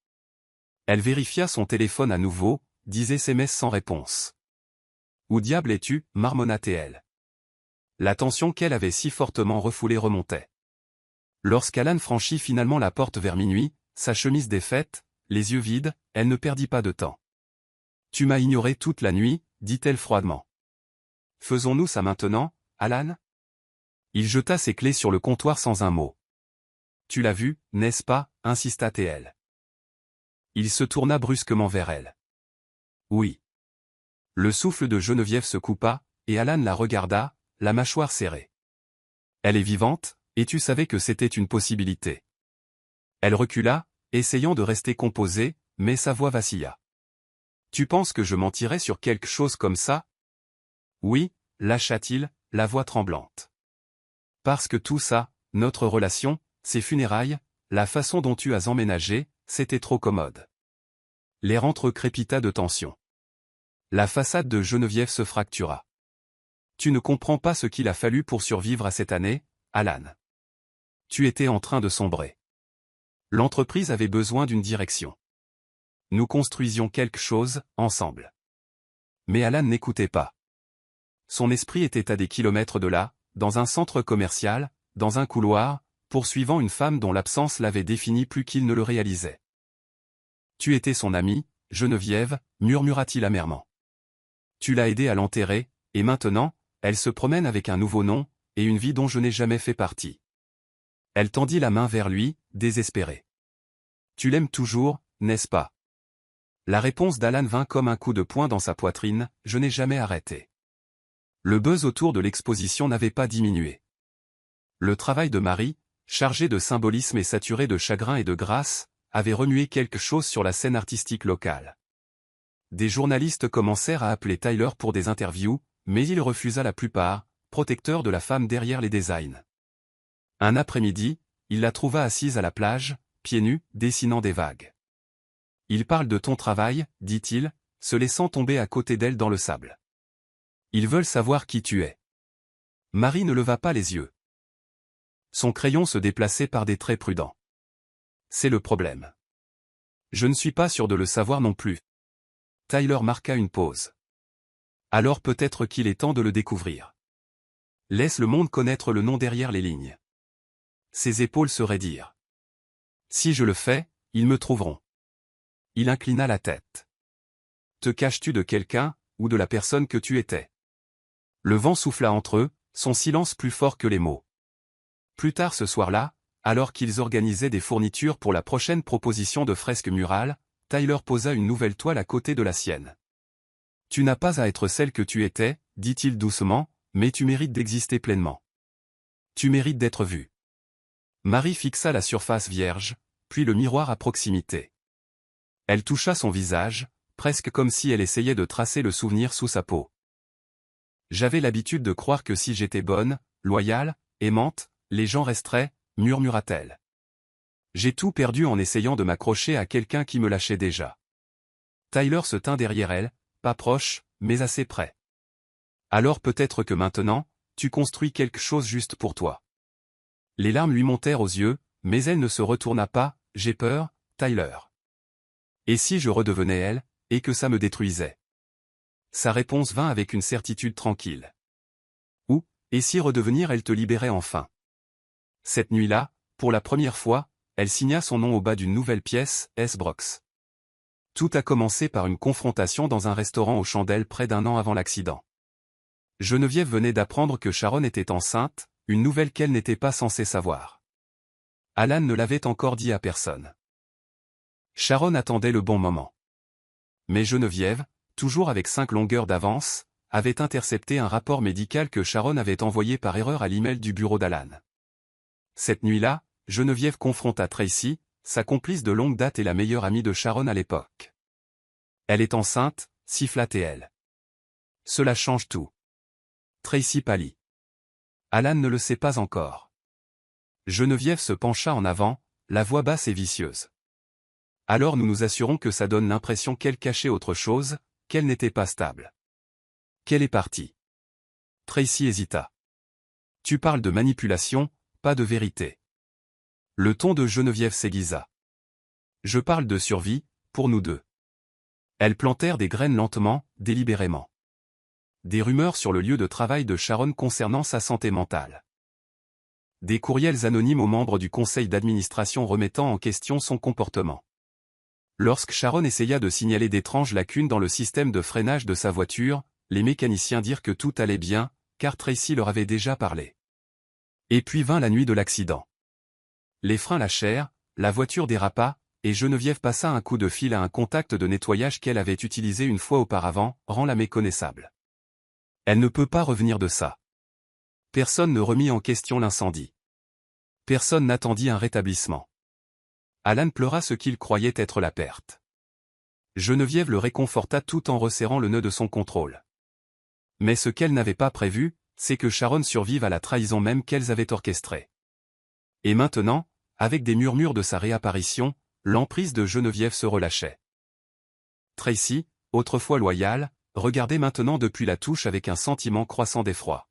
Elle vérifia son téléphone à nouveau, 10 SMS sans réponse. « Où diable es-tu » marmonna-t-elle. La tension qu'elle avait si fortement refoulée remontait. Lorsqu'Alan franchit finalement la porte vers minuit, sa chemise défaite, les yeux vides, elle ne perdit pas de temps. « Tu m'as ignoré toute la nuit » dit-elle froidement. « Faisons-nous ça maintenant, Alan ?» Il jeta ses clés sur le comptoir sans un mot. « Tu l'as vu, n'est-ce pas » insista-t-elle. Il se tourna brusquement vers elle. « Oui. » Le souffle de Geneviève se coupa, et Alan la regarda, la mâchoire serrée. « Elle est vivante, et tu savais que c'était une possibilité. » Elle recula, essayant de rester composée, mais sa voix vacilla. « Tu penses que je mentirais sur quelque chose comme ça? » Oui, lâcha-t-il, la voix tremblante. Parce que tout ça, notre relation, ces funérailles, la façon dont tu as emménagé, c'était trop commode. L'air entrecrépita de tension. La façade de Geneviève se fractura. Tu ne comprends pas ce qu'il a fallu pour survivre à cette année, Alan. Tu étais en train de sombrer. L'entreprise avait besoin d'une direction. Nous construisions quelque chose, ensemble. Mais Alan n'écoutait pas. Son esprit était à des kilomètres de là, dans un centre commercial, dans un couloir, poursuivant une femme dont l'absence l'avait défini plus qu'il ne le réalisait. Tu étais son amie, Geneviève, murmura-t-il amèrement. Tu l'as aidée à l'enterrer, et maintenant, elle se promène avec un nouveau nom, et une vie dont je n'ai jamais fait partie. Elle tendit la main vers lui, désespérée. Tu l'aimes toujours, n'est-ce pas? La réponse d'Alan vint comme un coup de poing dans sa poitrine, je n'ai jamais arrêté. Le buzz autour de l'exposition n'avait pas diminué. Le travail de Marie, chargé de symbolisme et saturé de chagrin et de grâce, avait remué quelque chose sur la scène artistique locale. Des journalistes commencèrent à appeler Tyler pour des interviews, mais il refusa la plupart, protecteur de la femme derrière les designs. Un après-midi, il la trouva assise à la plage, pieds nus, dessinant des vagues. « Ils parlent de ton travail, dit-il, se laissant tomber à côté d'elle dans le sable. Ils veulent savoir qui tu es. » Marie ne leva pas les yeux. Son crayon se déplaçait par des traits prudents. « C'est le problème. Je ne suis pas sûr de le savoir non plus. » Tyler marqua une pause. « Alors peut-être qu'il est temps de le découvrir. Laisse le monde connaître le nom derrière les lignes. » Ses épaules se raidirent. « Si je le fais, Ils me trouveront. Il inclina la tête. Te caches-tu de quelqu'un, ou de la personne que tu étais? Le vent souffla entre eux, son silence plus fort que les mots. Plus tard ce soir-là, alors qu'ils organisaient des fournitures pour la prochaine proposition de fresque murale, Tyler posa une nouvelle toile à côté de la sienne. Tu n'as pas à être celle que tu étais, dit-il doucement, mais tu mérites d'exister pleinement. Tu mérites d'être vue. Marie fixa la surface vierge, puis le miroir à proximité. Elle toucha son visage, presque comme si elle essayait de tracer le souvenir sous sa peau. J'avais l'habitude de croire que si j'étais bonne, loyale, aimante, les gens resteraient, murmura-t-elle. J'ai tout perdu en essayant de m'accrocher à quelqu'un qui me lâchait déjà. Tyler se tint derrière elle, pas proche, mais assez près. Alors peut-être que maintenant, tu construis quelque chose juste pour toi. Les larmes lui montèrent aux yeux, mais elle ne se retourna pas. J'ai peur, Tyler. Et si je redevenais elle, et que ça me détruisait? Sa réponse vint avec une certitude tranquille. Ou, et si redevenir elle te libérait enfin? Cette nuit-là, pour la première fois, elle signa son nom au bas d'une nouvelle pièce, S. Brooks. Tout a commencé par une confrontation dans un restaurant aux chandelles près d'un an avant l'accident. Geneviève venait d'apprendre que Sharon était enceinte, une nouvelle qu'elle n'était pas censée savoir. Alan ne l'avait encore dit à personne. Sharon attendait le bon moment. Mais Geneviève, toujours avec 5 longueurs d'avance, avait intercepté un rapport médical que Sharon avait envoyé par erreur à l'email du bureau d'Alan. Cette nuit-là, Geneviève confronta Tracy, sa complice de longue date et la meilleure amie de Sharon à l'époque. Elle est enceinte, siffla-t-elle. Cela change tout. Tracy pâlit. Alan ne le sait pas encore. Geneviève se pencha en avant, la voix basse et vicieuse. Alors nous nous assurons que ça donne l'impression qu'elle cachait autre chose, qu'elle n'était pas stable. Qu'elle est partie. Tracy hésita. Tu parles de manipulation, pas de vérité. Le ton de Geneviève s'aiguisa. Je parle de survie, pour nous deux. Elles plantèrent des graines lentement, délibérément. Des rumeurs sur le lieu de travail de Sharon concernant sa santé mentale. Des courriels anonymes aux membres du conseil d'administration remettant en question son comportement. Lorsque Sharon essaya de signaler d'étranges lacunes dans le système de freinage de sa voiture, les mécaniciens dirent que tout allait bien, car Tracy leur avait déjà parlé. Et puis vint la nuit de l'accident. Les freins lâchèrent, la voiture dérapa, et Geneviève passa un coup de fil à un contact de nettoyage qu'elle avait utilisé une fois auparavant, rend la méconnaissable. Elle ne peut pas revenir de ça. Personne ne remit en question l'incendie. Personne n'attendit un rétablissement. Alan pleura ce qu'il croyait être la perte. Geneviève le réconforta tout en resserrant le nœud de son contrôle. Mais ce qu'elle n'avait pas prévu, c'est que Sharon survive à la trahison même qu'elles avaient orchestrée. Et maintenant, avec des murmures de sa réapparition, l'emprise de Geneviève se relâchait. Tracy, autrefois loyale, regardait maintenant depuis la touche avec un sentiment croissant d'effroi.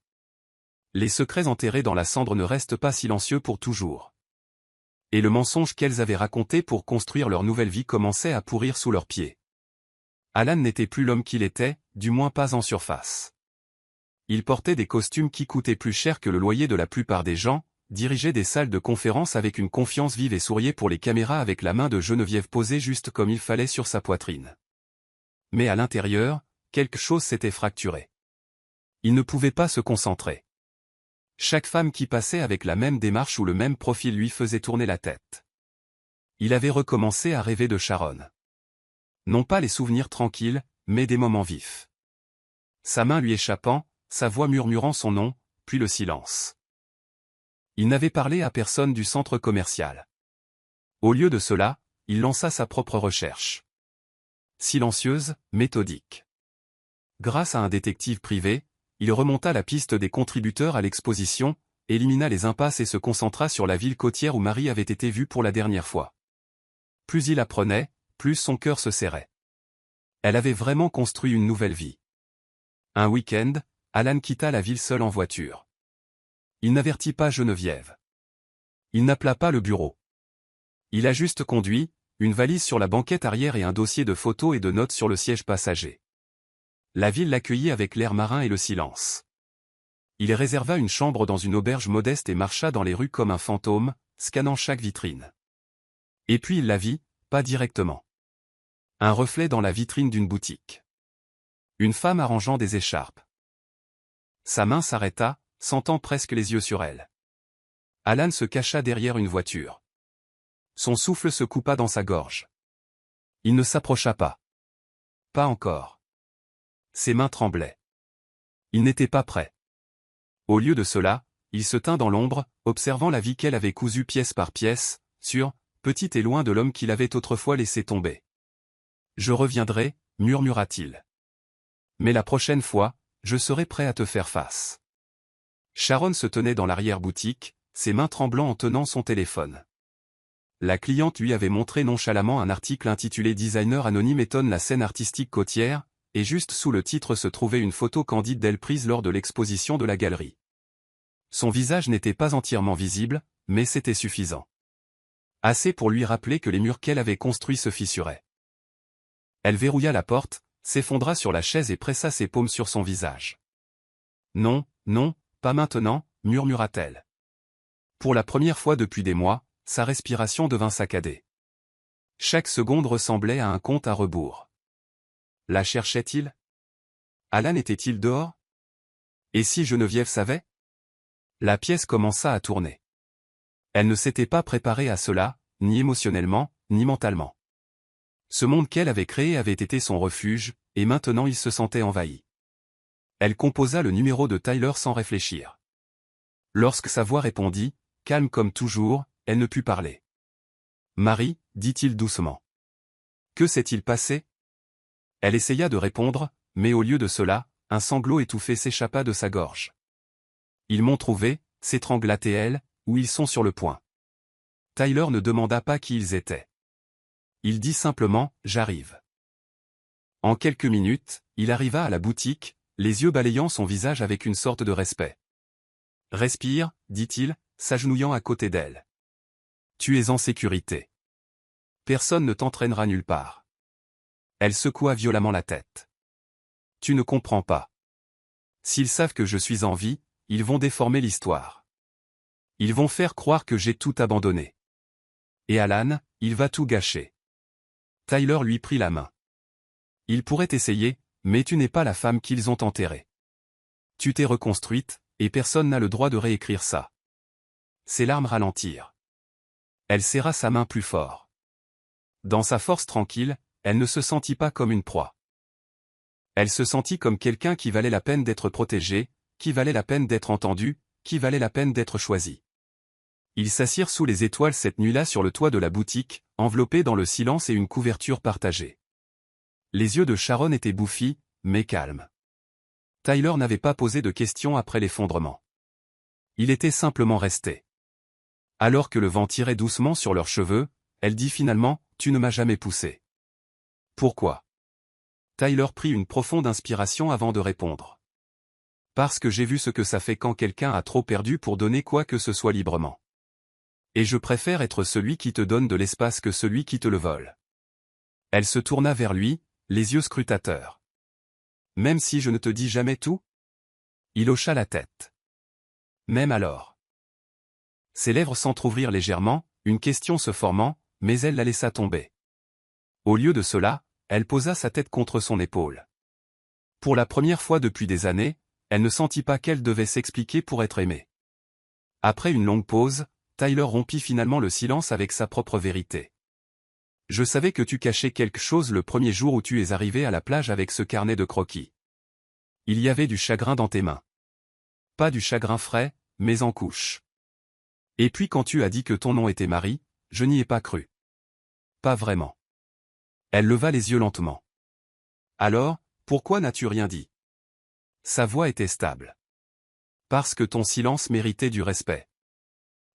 Les secrets enterrés dans la cendre ne restent pas silencieux pour toujours. Et le mensonge qu'elles avaient raconté pour construire leur nouvelle vie commençait à pourrir sous leurs pieds. Alan n'était plus l'homme qu'il était, du moins pas en surface. Il portait des costumes qui coûtaient plus cher que le loyer de la plupart des gens, dirigeait des salles de conférence avec une confiance vive et souriait pour les caméras avec la main de Geneviève posée juste comme il fallait sur sa poitrine. Mais à l'intérieur, quelque chose s'était fracturé. Il ne pouvait pas se concentrer. Chaque femme qui passait avec la même démarche ou le même profil lui faisait tourner la tête. Il avait recommencé à rêver de Sharon. Non pas les souvenirs tranquilles, mais des moments vifs. Sa main lui échappant, sa voix murmurant son nom, puis le silence. Il n'avait parlé à personne du centre commercial. Au lieu de cela, il lança sa propre recherche. Silencieuse, méthodique. Grâce à un détective privé, il remonta la piste des contributeurs à l'exposition, élimina les impasses et se concentra sur la ville côtière où Marie avait été vue pour la dernière fois. Plus il apprenait, plus son cœur se serrait. Elle avait vraiment construit une nouvelle vie. Un week-end, Alan quitta la ville seul en voiture. Il n'avertit pas Geneviève. Il n'appela pas le bureau. Il a juste conduit, une valise sur la banquette arrière et un dossier de photos et de notes sur le siège passager. La ville l'accueillit avec l'air marin et le silence. Il réserva une chambre dans une auberge modeste et marcha dans les rues comme un fantôme, scannant chaque vitrine. Et puis il la vit, pas directement. Un reflet dans la vitrine d'une boutique. Une femme arrangeant des écharpes. Sa main s'arrêta, sentant presque les yeux sur elle. Alan se cacha derrière une voiture. Son souffle se coupa dans sa gorge. Il ne s'approcha pas. Pas encore. Ses mains tremblaient. Il n'était pas prêt. Au lieu de cela, il se tint dans l'ombre, observant la vie qu'elle avait cousue pièce par pièce, sûre, petite et loin de l'homme qu'il avait autrefois laissé tomber. « Je reviendrai, murmura-t-il. Mais la prochaine fois, je serai prêt à te faire face. » Sharon se tenait dans l'arrière-boutique, ses mains tremblant en tenant son téléphone. La cliente lui avait montré nonchalamment un article intitulé « Designer anonyme étonne la scène artistique côtière », et juste sous le titre se trouvait une photo candide d'elle prise lors de l'exposition de la galerie. Son visage n'était pas entièrement visible, mais c'était suffisant. Assez pour lui rappeler que les murs qu'elle avait construits se fissuraient. Elle verrouilla la porte, s'effondra sur la chaise et pressa ses paumes sur son visage. « Non, non, pas maintenant, murmura-t-elle. Pour la première fois depuis des mois, sa respiration devint saccadée. Chaque seconde ressemblait à un compte à rebours. La cherchait-il? Alan était-il dehors? Et si Geneviève savait? La pièce commença à tourner. Elle ne s'était pas préparée à cela, ni émotionnellement, ni mentalement. Ce monde qu'elle avait créé avait été son refuge, et maintenant il se sentait envahi. Elle composa le numéro de Tyler sans réfléchir. Lorsque sa voix répondit, calme comme toujours, elle ne put parler. « Marie, dit-il doucement. Que s'est-il passé? » Elle essaya de répondre, mais au lieu de cela, un sanglot étouffé s'échappa de sa gorge. « Ils m'ont trouvé, s'étrangla-t-elle, ou ils sont sur le point. » Tyler ne demanda pas qui ils étaient. Il dit simplement « J'arrive ». En quelques minutes, il arriva à la boutique, les yeux balayant son visage avec une sorte de respect. « Respire, dit-il, s'agenouillant à côté d'elle. Tu es en sécurité. Personne ne t'entraînera nulle part. » Elle secoua violemment la tête. « Tu ne comprends pas. S'ils savent que je suis en vie, ils vont déformer l'histoire. Ils vont faire croire que j'ai tout abandonné. Et Alan, il va tout gâcher. » Tyler lui prit la main. « Il pourrait essayer, mais tu n'es pas la femme qu'ils ont enterrée. Tu t'es reconstruite, et personne n'a le droit de réécrire ça. » Ses larmes ralentirent. Elle serra sa main plus fort. Dans sa force tranquille, elle ne se sentit pas comme une proie. Elle se sentit comme quelqu'un qui valait la peine d'être protégé, qui valait la peine d'être entendu, qui valait la peine d'être choisi. Ils s'assirent sous les étoiles cette nuit-là sur le toit de la boutique, enveloppés dans le silence et une couverture partagée. Les yeux de Sharon étaient bouffis, mais calmes. Tyler n'avait pas posé de questions après l'effondrement. Il était simplement resté. Alors que le vent tirait doucement sur leurs cheveux, elle dit finalement « Tu ne m'as jamais poussé. » Pourquoi? Tyler prit une profonde inspiration avant de répondre. « Parce que j'ai vu ce que ça fait quand quelqu'un a trop perdu pour donner quoi que ce soit librement. Et je préfère être celui qui te donne de l'espace que celui qui te le vole. » Elle se tourna vers lui, les yeux scrutateurs. « Même si je ne te dis jamais tout? » Il hocha la tête. « Même alors. » Ses lèvres s'entr'ouvrirent légèrement, une question se formant, mais elle la laissa tomber. Au lieu de cela, elle posa sa tête contre son épaule. Pour la première fois depuis des années, elle ne sentit pas qu'elle devait s'expliquer pour être aimée. Après une longue pause, Tyler rompit finalement le silence avec sa propre vérité. « Je savais que tu cachais quelque chose le premier jour où tu es arrivé à la plage avec ce carnet de croquis. Il y avait du chagrin dans tes mains. Pas du chagrin frais, mais en couche. Et puis quand tu as dit que ton nom était Marie, je n'y ai pas cru. Pas vraiment. » Elle leva les yeux lentement. « Alors, pourquoi n'as-tu rien dit? » Sa voix était stable. « Parce que ton silence méritait du respect.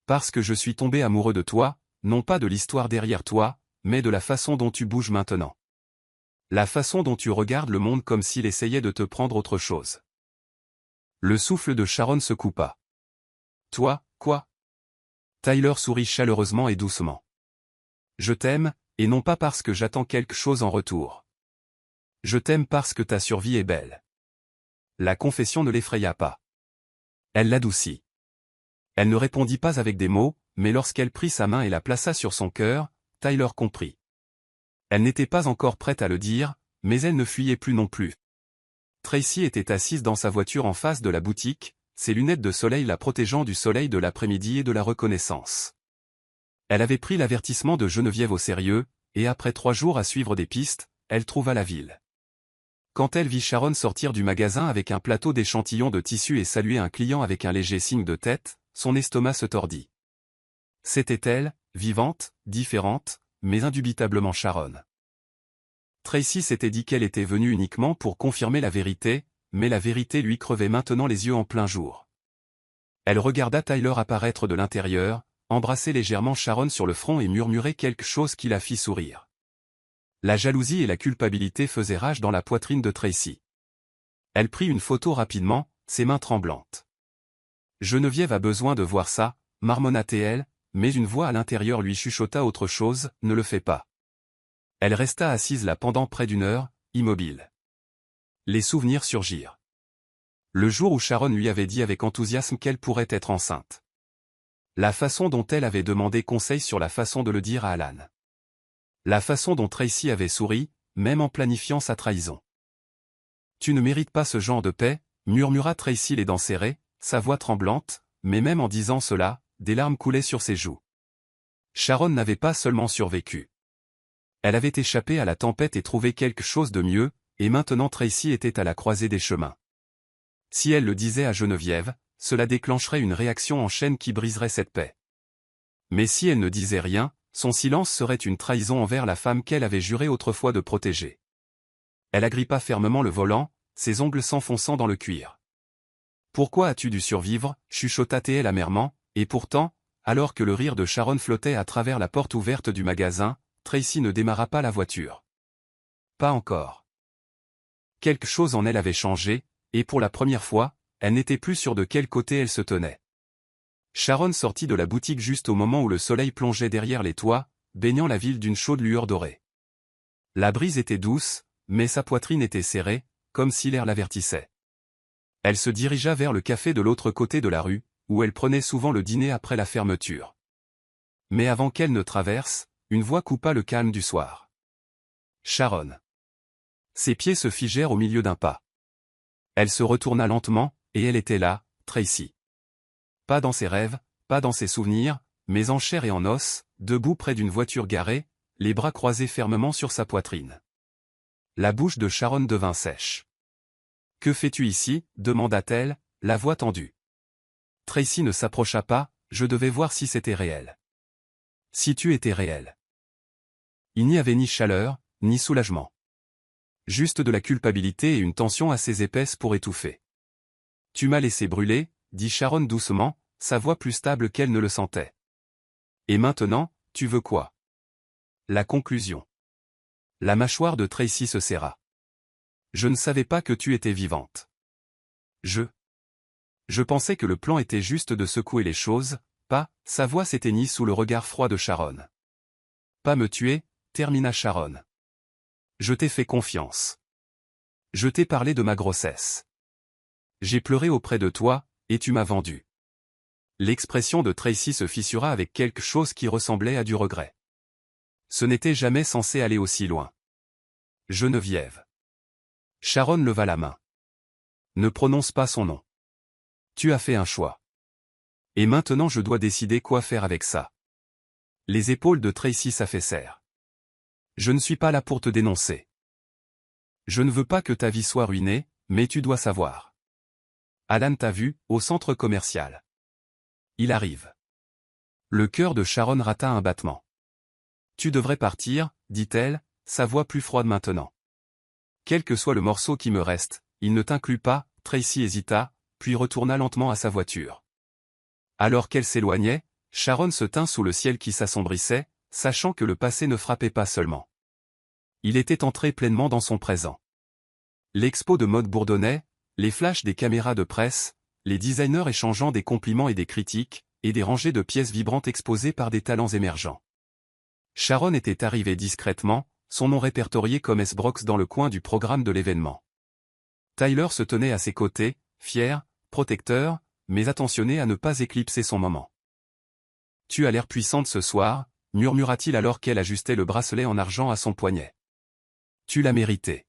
Parce que je suis tombé amoureux de toi, non pas de l'histoire derrière toi, mais de la façon dont tu bouges maintenant. La façon dont tu regardes le monde comme s'il essayait de te prendre autre chose. » Le souffle de Sharon se coupa. « Toi, quoi? » Tyler sourit chaleureusement et doucement. « Je t'aime, et non pas parce que j'attends quelque chose en retour. Je t'aime parce que ta survie est belle. » La confession ne l'effraya pas. Elle l'adoucit. Elle ne répondit pas avec des mots, mais lorsqu'elle prit sa main et la plaça sur son cœur, Tyler comprit. Elle n'était pas encore prête à le dire, mais elle ne fuyait plus non plus. Tracy était assise dans sa voiture en face de la boutique, ses lunettes de soleil la protégeant du soleil de l'après-midi et de la reconnaissance. Elle avait pris l'avertissement de Geneviève au sérieux, et après 3 jours à suivre des pistes, elle trouva la ville. Quand elle vit Sharon sortir du magasin avec un plateau d'échantillons de tissu et saluer un client avec un léger signe de tête, son estomac se tordit. C'était elle, vivante, différente, mais indubitablement Sharon. Tracy s'était dit qu'elle était venue uniquement pour confirmer la vérité, mais la vérité lui crevait maintenant les yeux en plein jour. Elle regarda Tyler apparaître de l'intérieur, embrasser légèrement Sharon sur le front et murmurer quelque chose qui la fit sourire. La jalousie et la culpabilité faisaient rage dans la poitrine de Tracy. Elle prit une photo rapidement, ses mains tremblantes. Geneviève a besoin de voir ça, marmonna-t-elle, mais une voix à l'intérieur lui chuchota autre chose, ne le fais pas. Elle resta assise là pendant près d'1 heure, immobile. Les souvenirs surgirent. Le jour où Sharon lui avait dit avec enthousiasme qu'elle pourrait être enceinte. La façon dont elle avait demandé conseil sur la façon de le dire à Alan. La façon dont Tracy avait souri, même en planifiant sa trahison. Tu ne mérites pas ce genre de paix, murmura Tracy les dents serrées, sa voix tremblante, mais même en disant cela, des larmes coulaient sur ses joues. Sharon n'avait pas seulement survécu. Elle avait échappé à la tempête et trouvé quelque chose de mieux, et maintenant Tracy était à la croisée des chemins. Si elle le disait à Geneviève, cela déclencherait une réaction en chaîne qui briserait cette paix. Mais si elle ne disait rien, son silence serait une trahison envers la femme qu'elle avait juré autrefois de protéger. Elle agrippa fermement le volant, ses ongles s'enfonçant dans le cuir. « Pourquoi as-tu dû survivre » chuchota-t-elle amèrement, et pourtant, alors que le rire de Sharon flottait à travers la porte ouverte du magasin, Tracy ne démarra pas la voiture. Pas encore. Quelque chose en elle avait changé, et pour la première fois, elle n'était plus sûre de quel côté elle se tenait. Sharon sortit de la boutique juste au moment où le soleil plongeait derrière les toits, baignant la ville d'une chaude lueur dorée. La brise était douce, mais sa poitrine était serrée, comme si l'air l'avertissait. Elle se dirigea vers le café de l'autre côté de la rue, où elle prenait souvent le dîner après la fermeture. Mais avant qu'elle ne traverse, une voix coupa le calme du soir. Sharon. Ses pieds se figèrent au milieu d'un pas. Elle se retourna lentement, et elle était là, Tracy. Pas dans ses rêves, pas dans ses souvenirs, mais en chair et en os, debout près d'une voiture garée, les bras croisés fermement sur sa poitrine. La bouche de Sharon devint sèche. « Que fais-tu ici » demanda-t-elle, la voix tendue. Tracy ne s'approcha pas, je devais voir si c'était réel. Si tu étais réel. Il n'y avait ni chaleur, ni soulagement. Juste de la culpabilité et une tension assez épaisse pour étouffer. « Tu m'as laissé brûler » dit Sharon doucement, sa voix plus stable qu'elle ne le sentait. « Et maintenant, tu veux quoi » La conclusion. La mâchoire de Tracy se serra. « Je ne savais pas que tu étais vivante. Je pensais que le plan était juste de secouer les choses, pas » sa voix s'éteignit sous le regard froid de Sharon. « Pas me tuer » termina Sharon. « Je t'ai fait confiance. Je t'ai parlé de ma grossesse. J'ai pleuré auprès de toi, et tu m'as vendu. » L'expression de Tracy se fissura avec quelque chose qui ressemblait à du regret. Ce n'était jamais censé aller aussi loin. Geneviève. Sharon leva la main. Ne prononce pas son nom. Tu as fait un choix. Et maintenant je dois décider quoi faire avec ça. Les épaules de Tracy s'affaissèrent. Je ne suis pas là pour te dénoncer. Je ne veux pas que ta vie soit ruinée, mais tu dois savoir. Alan t'a vu, au centre commercial. Il arrive. Le cœur de Sharon rata un battement. Tu devrais partir, dit-elle, sa voix plus froide maintenant. Quel que soit le morceau qui me reste, il ne t'inclut pas, Tracy hésita, puis retourna lentement à sa voiture. Alors qu'elle s'éloignait, Sharon se tint sous le ciel qui s'assombrissait, sachant que le passé ne frappait pas seulement. Il était entré pleinement dans son présent. L'expo de mode bourdonnait, les flashs des caméras de presse, les designers échangeant des compliments et des critiques, et des rangées de pièces vibrantes exposées par des talents émergents. Sharon était arrivée discrètement, son nom répertorié comme S-Brox dans le coin du programme de l'événement. Tyler se tenait à ses côtés, fier, protecteur, mais attentionné à ne pas éclipser son moment. « Tu as l'air puissante ce soir » murmura-t-il alors qu'elle ajustait le bracelet en argent à son poignet. Tu l'as mérité.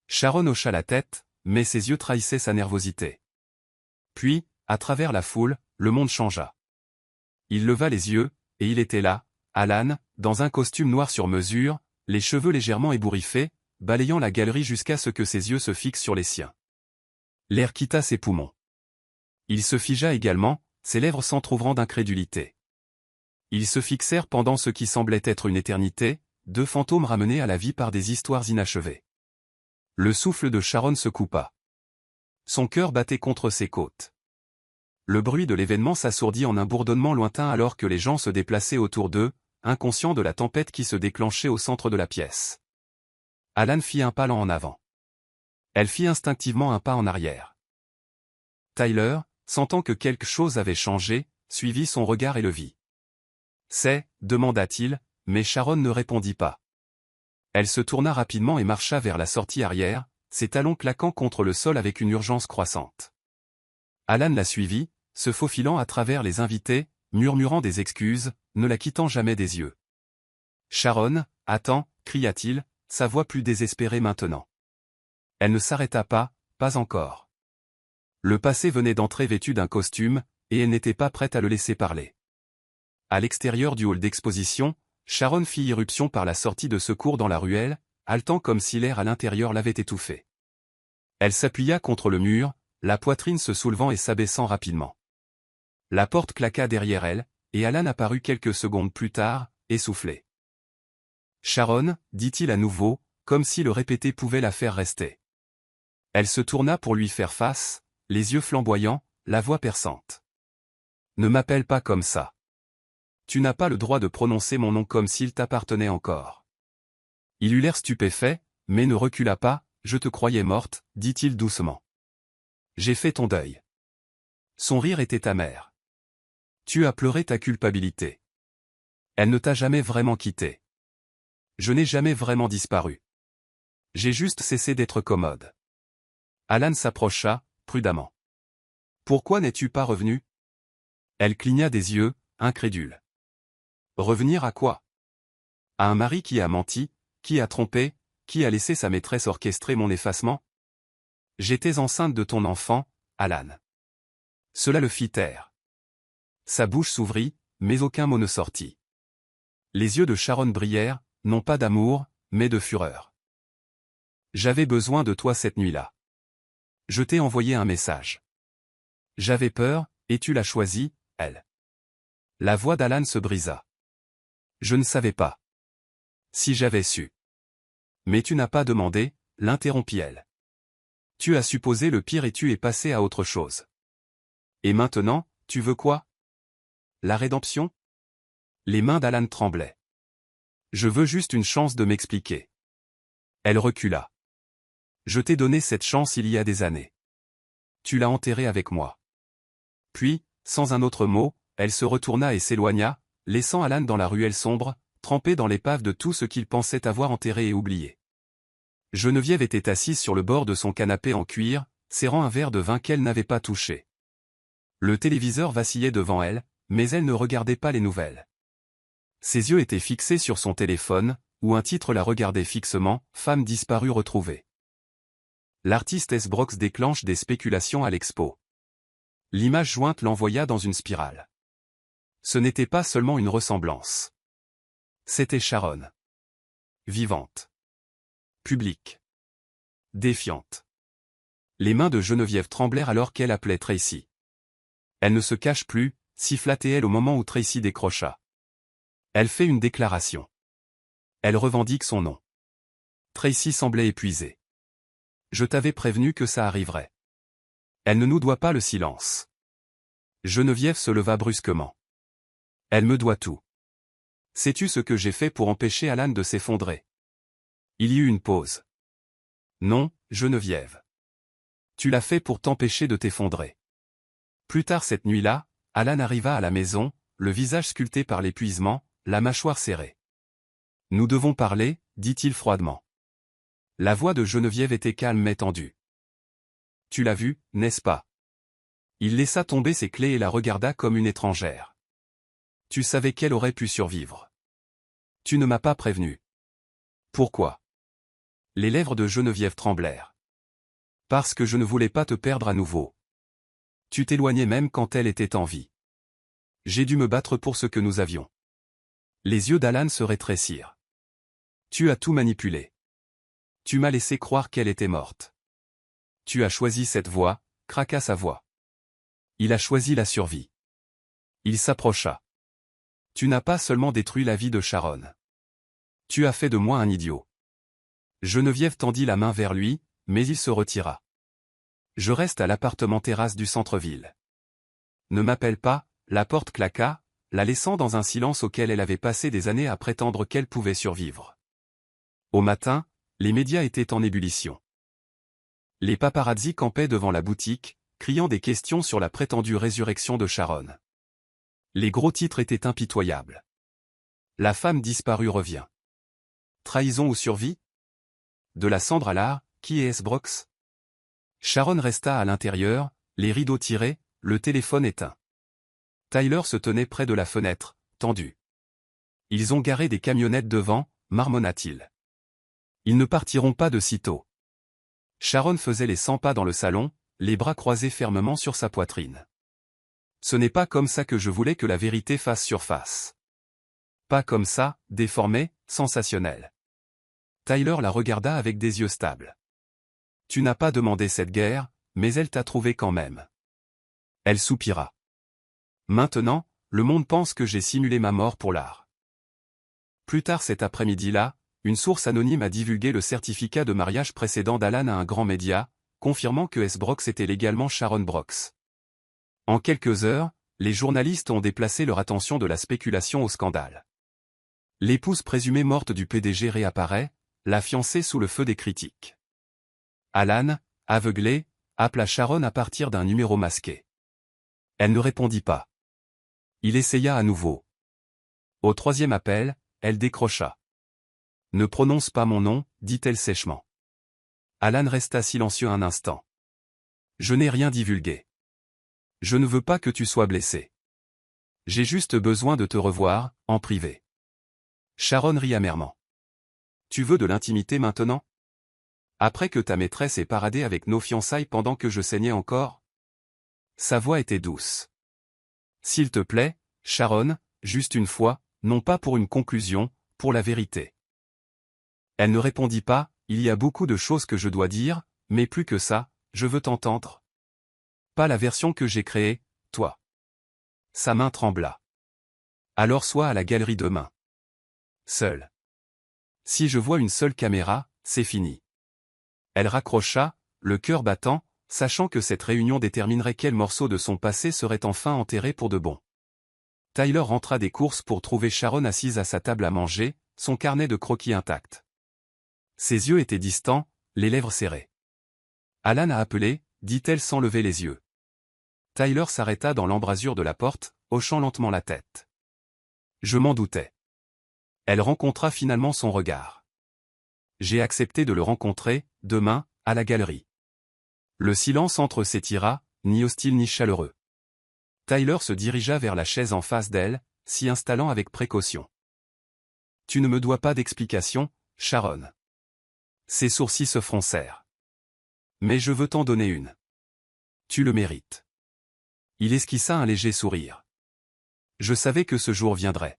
Sharon hocha la tête, mais ses yeux trahissaient sa nervosité. Puis, à travers la foule, le monde changea. Il leva les yeux, et il était là, Alan, dans un costume noir sur mesure, les cheveux légèrement ébouriffés, balayant la galerie jusqu'à ce que ses yeux se fixent sur les siens. L'air quitta ses poumons. Il se figea également, ses lèvres s'entr'ouvrant d'incrédulité. Ils se fixèrent pendant ce qui semblait être une éternité, deux fantômes ramenés à la vie par des histoires inachevées. Le souffle de Sharon se coupa. Son cœur battait contre ses côtes. Le bruit de l'événement s'assourdit en un bourdonnement lointain alors que les gens se déplaçaient autour d'eux, inconscients de la tempête qui se déclenchait au centre de la pièce. Alan fit un pas lent en avant. Elle fit instinctivement un pas en arrière. Tyler, sentant que quelque chose avait changé, suivit son regard et le vit. « C'est » demanda-t-il, mais Sharon ne répondit pas. Elle se tourna rapidement et marcha vers la sortie arrière, ses talons claquant contre le sol avec une urgence croissante. Alan la suivit, se faufilant à travers les invités, murmurant des excuses, ne la quittant jamais des yeux. « Sharon, attends » cria-t-il, sa voix plus désespérée maintenant. Elle ne s'arrêta pas, pas encore. Le passé venait d'entrer vêtu d'un costume, et elle n'était pas prête à le laisser parler. À l'extérieur du hall d'exposition, Sharon fit irruption par la sortie de secours dans la ruelle, haletant comme si l'air à l'intérieur l'avait étouffée. Elle s'appuya contre le mur, la poitrine se soulevant et s'abaissant rapidement. La porte claqua derrière elle, et Alan apparut quelques secondes plus tard, essoufflé. « Sharon » dit-il à nouveau, comme si le répéter pouvait la faire rester. Elle se tourna pour lui faire face, les yeux flamboyants, la voix perçante. « Ne m'appelle pas comme ça. Tu n'as pas le droit de prononcer mon nom comme s'il t'appartenait encore. » Il eut l'air stupéfait, mais ne recula pas. « Je te croyais morte, » dit-il doucement. « J'ai fait ton deuil. » Son rire était amer. « Tu as pleuré ta culpabilité. Elle ne t'a jamais vraiment quitté. Je n'ai jamais vraiment disparu. J'ai juste cessé d'être commode. » Alan s'approcha, prudemment. « Pourquoi n'es-tu pas revenu ?» Elle cligna des yeux, incrédule. « Revenir à quoi ? À un mari qui a menti, qui a trompé, qui a laissé sa maîtresse orchestrer mon effacement ? J'étais enceinte de ton enfant, Alan. » Cela le fit taire. Sa bouche s'ouvrit, mais aucun mot ne sortit. Les yeux de Sharon brillèrent, non pas d'amour, mais de fureur. « J'avais besoin de toi cette nuit-là. Je t'ai envoyé un message. J'avais peur, et tu l'as choisi, elle. » La voix d'Alan se brisa. « Je ne savais pas. Si j'avais su. » « Mais tu n'as pas demandé, » l'interrompit-elle. « Tu as supposé le pire et tu es passé à autre chose. Et maintenant, tu veux quoi ? La rédemption ? » Les mains d'Alan tremblaient. « Je veux juste une chance de m'expliquer. » Elle recula. « Je t'ai donné cette chance il y a des années. Tu l'as enterrée avec moi. » Puis, sans un autre mot, elle se retourna et s'éloigna, laissant Alan dans la ruelle sombre, trempé dans l'épave de tout ce qu'il pensait avoir enterré et oublié. Geneviève était assise sur le bord de son canapé en cuir, serrant un verre de vin qu'elle n'avait pas touché. Le téléviseur vacillait devant elle, mais elle ne regardait pas les nouvelles. Ses yeux étaient fixés sur son téléphone, où un titre la regardait fixement, « Femme disparue retrouvée ». L'artiste S. Brox déclenche des spéculations à l'expo. L'image jointe l'envoya dans une spirale. Ce n'était pas seulement une ressemblance. C'était Sharon. Vivante. Publique. Défiante. Les mains de Geneviève tremblèrent alors qu'elle appelait Tracy. Elle ne se cache plus, siffla-t-elle au moment où Tracy décrocha. Elle fait une déclaration. Elle revendique son nom. Tracy semblait épuisée. Je t'avais prévenu que ça arriverait. Elle ne nous doit pas le silence. Geneviève se leva brusquement. Elle me doit tout. Sais-tu ce que j'ai fait pour empêcher Alan de s'effondrer ? Il y eut une pause. Non, Geneviève. Tu l'as fait pour t'empêcher de t'effondrer. Plus tard cette nuit-là, Alan arriva à la maison, le visage sculpté par l'épuisement, la mâchoire serrée. Nous devons parler, dit-il froidement. La voix de Geneviève était calme mais tendue. Tu l'as vu, n'est-ce pas ? Il laissa tomber ses clés et la regarda comme une étrangère. Tu savais qu'elle aurait pu survivre. Tu ne m'as pas prévenu. Pourquoi? Les lèvres de Geneviève tremblèrent. Parce que je ne voulais pas te perdre à nouveau. Tu t'éloignais même quand elle était en vie. J'ai dû me battre pour ce que nous avions. Les yeux d'Alan se rétrécirent. Tu as tout manipulé. Tu m'as laissé croire qu'elle était morte. Tu as choisi cette voie, craqua sa voix. Il a choisi la survie. Il s'approcha. Tu n'as pas seulement détruit la vie de Sharon. Tu as fait de moi un idiot. Geneviève tendit la main vers lui, mais il se retira. Je reste à l'appartement terrasse du centre-ville. Ne m'appelle pas, la porte claqua, la laissant dans un silence auquel elle avait passé des années à prétendre qu'elle pouvait survivre. Au matin, les médias étaient en ébullition. Les paparazzi campaient devant la boutique, criant des questions sur la prétendue résurrection de Sharon. Les gros titres étaient impitoyables. La femme disparue revient. Trahison ou survie? De la cendre à l'art, qui est Esbrox? Sharon resta à l'intérieur, les rideaux tirés, le téléphone éteint. Tyler se tenait près de la fenêtre, tendu. Ils ont garé des camionnettes devant, marmonna-t-il. Ils ne partiront pas de sitôt. Sharon faisait les 100 pas dans le salon, les bras croisés fermement sur sa poitrine. Ce n'est pas comme ça que je voulais que la vérité fasse surface. Pas comme ça, déformée, sensationnelle. Tyler la regarda avec des yeux stables. Tu n'as pas demandé cette guerre, mais elle t'a trouvé quand même. Elle soupira. Maintenant, le monde pense que j'ai simulé ma mort pour l'art. Plus tard cet après-midi-là, une source anonyme a divulgué le certificat de mariage précédent d'Alan à un grand média, confirmant que Esbrox était légalement Sharon Brox. En quelques heures, les journalistes ont déplacé leur attention de la spéculation au scandale. L'épouse présumée morte du PDG réapparaît, la fiancée sous le feu des critiques. Alan, aveuglé, appela Sharon à partir d'un numéro masqué. Elle ne répondit pas. Il essaya à nouveau. Au troisième appel, elle décrocha. « Ne prononce pas mon nom, dit-elle sèchement. Alan resta silencieux un instant. « Je n'ai rien divulgué. Je ne veux pas que tu sois blessé. J'ai juste besoin de te revoir, en privé. » Sharon rit amèrement. « Tu veux de l'intimité maintenant? Après que ta maîtresse ait paradé avec nos fiançailles pendant que je saignais encore ?» Sa voix était douce. « S'il te plaît, Sharon, juste une fois, non pas pour une conclusion, pour la vérité. » Elle ne répondit pas, « Il y a beaucoup de choses que je dois dire, mais plus que ça, je veux t'entendre. Pas la version que j'ai créée, toi. » Sa main trembla. « Alors sois à la galerie demain. Seul. Si je vois une seule caméra, c'est fini. » Elle raccrocha, le cœur battant, sachant que cette réunion déterminerait quel morceau de son passé serait enfin enterré pour de bon. Tyler rentra des courses pour trouver Sharon assise à sa table à manger, son carnet de croquis intact. Ses yeux étaient distants, les lèvres serrées. « Alan a appelé, dit-elle sans lever les yeux. Tyler s'arrêta dans l'embrasure de la porte, hochant lentement la tête. Je m'en doutais. Elle rencontra finalement son regard. J'ai accepté de le rencontrer, demain, à la galerie. Le silence entre s'étira, ni hostile ni chaleureux. Tyler se dirigea vers la chaise en face d'elle, s'y installant avec précaution. Tu ne me dois pas d'explication, Sharon. Ses sourcils se froncèrent. Mais je veux t'en donner une. Tu le mérites. Il esquissa un léger sourire. Je savais que ce jour viendrait.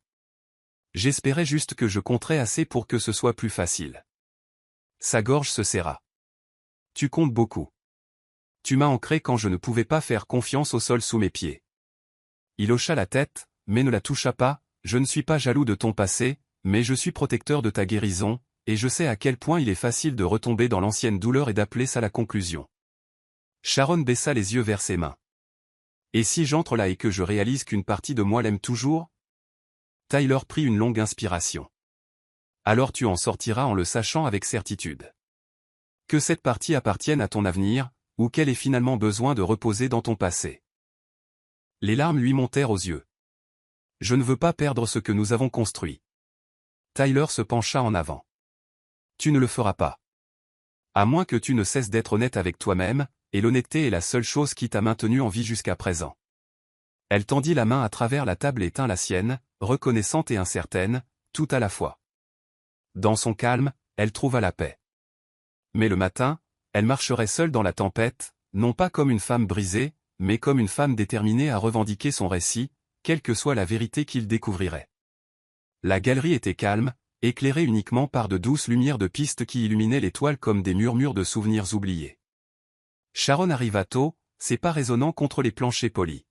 J'espérais juste que je compterais assez pour que ce soit plus facile. Sa gorge se serra. Tu comptes beaucoup. Tu m'as ancré quand je ne pouvais pas faire confiance au sol sous mes pieds. Il hocha la tête, mais ne la toucha pas, je ne suis pas jaloux de ton passé, mais je suis protecteur de ta guérison, et je sais à quel point il est facile de retomber dans l'ancienne douleur et d'appeler ça la conclusion. Sharon baissa les yeux vers ses mains. Et si j'entre là et que je réalise qu'une partie de moi l'aime toujours? Tyler prit une longue inspiration. Alors tu en sortiras en le sachant avec certitude. Que cette partie appartienne à ton avenir, ou qu'elle ait finalement besoin de reposer dans ton passé. Les larmes lui montèrent aux yeux. Je ne veux pas perdre ce que nous avons construit. Tyler se pencha en avant. Tu ne le feras pas. À moins que tu ne cesses d'être honnête avec toi-même, et l'honnêteté est la seule chose qui t'a maintenu en vie jusqu'à présent. Elle tendit la main à travers la table et tint la sienne, reconnaissante et incertaine, tout à la fois. Dans son calme, elle trouva la paix. Mais le matin, elle marcherait seule dans la tempête, non pas comme une femme brisée, mais comme une femme déterminée à revendiquer son récit, quelle que soit la vérité qu'il découvrirait. La galerie était calme, éclairée uniquement par de douces lumières de piste qui illuminaient les toiles comme des murmures de souvenirs oubliés. Sharon arriva tôt, ses pas résonnant contre les planchers polis.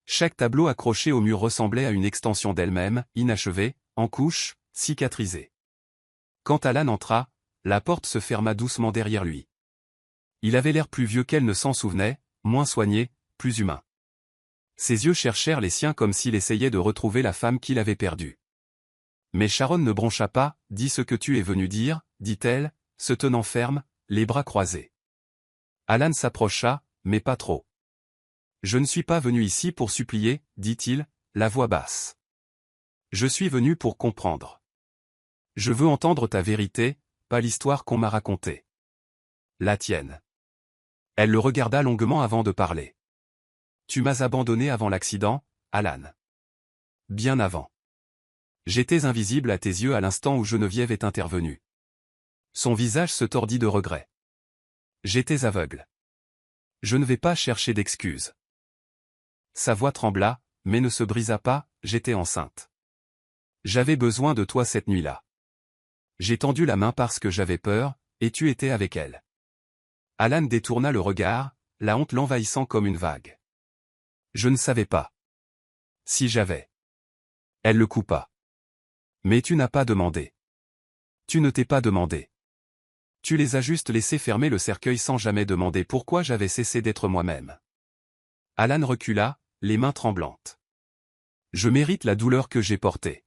Chaque tableau accroché au mur ressemblait à une extension d'elle-même, inachevée, en couches, cicatrisée. Quand Alan entra, la porte se ferma doucement derrière lui. Il avait l'air plus vieux qu'elle ne s'en souvenait, moins soigné, plus humain. Ses yeux cherchèrent les siens comme s'il essayait de retrouver la femme qu'il avait perdue. Mais Sharon ne broncha pas, « Dis ce que tu es venu dire », dit-elle, se tenant ferme, les bras croisés. Alan s'approcha, mais pas trop. « Je ne suis pas venu ici pour supplier, » dit-il, la voix basse. « Je suis venu pour comprendre. Je veux entendre ta vérité, pas l'histoire qu'on m'a racontée. La tienne. » Elle le regarda longuement avant de parler. « Tu m'as abandonné avant l'accident, Alan. Bien avant. J'étais invisible à tes yeux à l'instant où Geneviève est intervenue. » Son visage se tordit de regret. « J'étais aveugle. Je ne vais pas chercher d'excuses. » Sa voix trembla, mais ne se brisa pas, « J'étais enceinte. J'avais besoin de toi cette nuit-là. J'ai tendu la main parce que j'avais peur, et tu étais avec elle. » Alan détourna le regard, la honte l'envahissant comme une vague. « Je ne savais pas. Si j'avais. » Elle le coupa. « Mais tu n'as pas demandé. Tu ne t'es pas demandé. Tu les as juste laissés fermer le cercueil sans jamais demander pourquoi j'avais cessé d'être moi-même. » Alan recula, les mains tremblantes. « Je mérite la douleur que j'ai portée.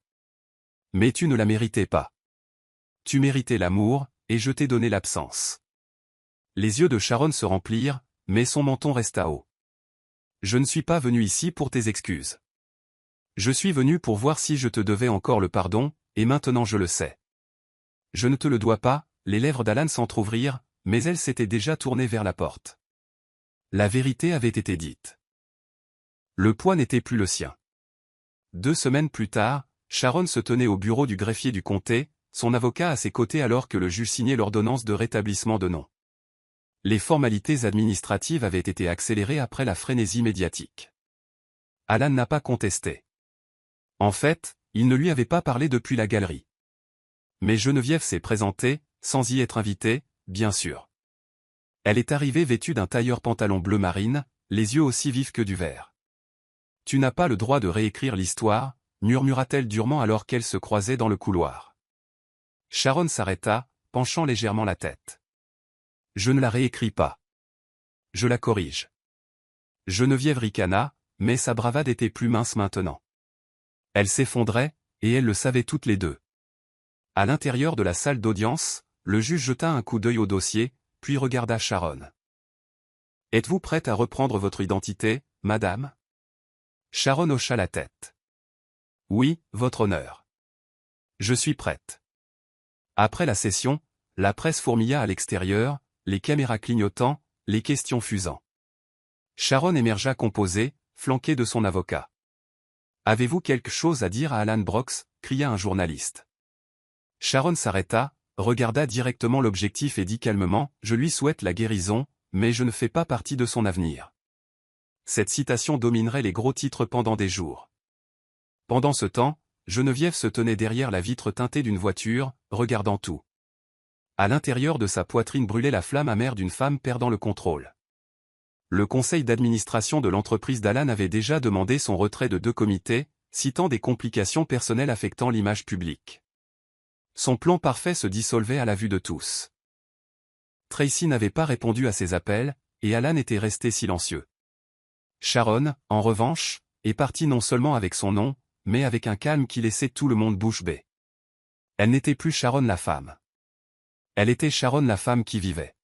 Mais tu ne la méritais pas. Tu méritais l'amour, et je t'ai donné l'absence. » Les yeux de Sharon se remplirent, mais son menton resta haut. « Je ne suis pas venu ici pour tes excuses. Je suis venu pour voir si je te devais encore le pardon, et maintenant je le sais. Je ne te le dois pas. » Les lèvres d'Alan s'entr'ouvrirent, mais elle s'était déjà tournée vers la porte. La vérité avait été dite. Le poids n'était plus le sien. 2 semaines plus tard, Sharon se tenait au bureau du greffier du comté, son avocat à ses côtés alors que le juge signait l'ordonnance de rétablissement de nom. Les formalités administratives avaient été accélérées après la frénésie médiatique. Alan n'a pas contesté. En fait, il ne lui avait pas parlé depuis la galerie. Mais Geneviève s'est présentée, sans y être invitée, bien sûr. Elle est arrivée vêtue d'un tailleur pantalon bleu marine, les yeux aussi vifs que du verre. « Tu n'as pas le droit de réécrire l'histoire », murmura-t-elle durement alors qu'elle se croisait dans le couloir. Sharon s'arrêta, penchant légèrement la tête. « Je ne la réécris pas. Je la corrige. » Geneviève ricana, mais sa bravade était plus mince maintenant. Elle s'effondrait, et elles le savaient toutes les deux. À l'intérieur de la salle d'audience, le juge jeta un coup d'œil au dossier, puis regarda Sharon. « Êtes-vous prête à reprendre votre identité, madame ?» Sharon hocha la tête. « Oui, votre honneur. Je suis prête. » Après la session, la presse fourmilla à l'extérieur, les caméras clignotant, les questions fusant. Sharon émergea composée, flanquée de son avocat. « Avez-vous quelque chose à dire à Alan Brooks ?» cria un journaliste. Sharon s'arrêta, regarda directement l'objectif et dit calmement, « Je lui souhaite la guérison, mais je ne fais pas partie de son avenir. » Cette citation dominerait les gros titres pendant des jours. Pendant ce temps, Geneviève se tenait derrière la vitre teintée d'une voiture, regardant tout. À l'intérieur de sa poitrine brûlait la flamme amère d'une femme perdant le contrôle. Le conseil d'administration de l'entreprise d'Alan avait déjà demandé son retrait de 2 comités, citant des complications personnelles affectant l'image publique. Son plan parfait se dissolvait à la vue de tous. Tracy n'avait pas répondu à ses appels, et Alan était resté silencieux. Sharon, en revanche, est partie non seulement avec son nom, mais avec un calme qui laissait tout le monde bouche bée. Elle n'était plus Sharon la femme. Elle était Sharon la femme qui vivait.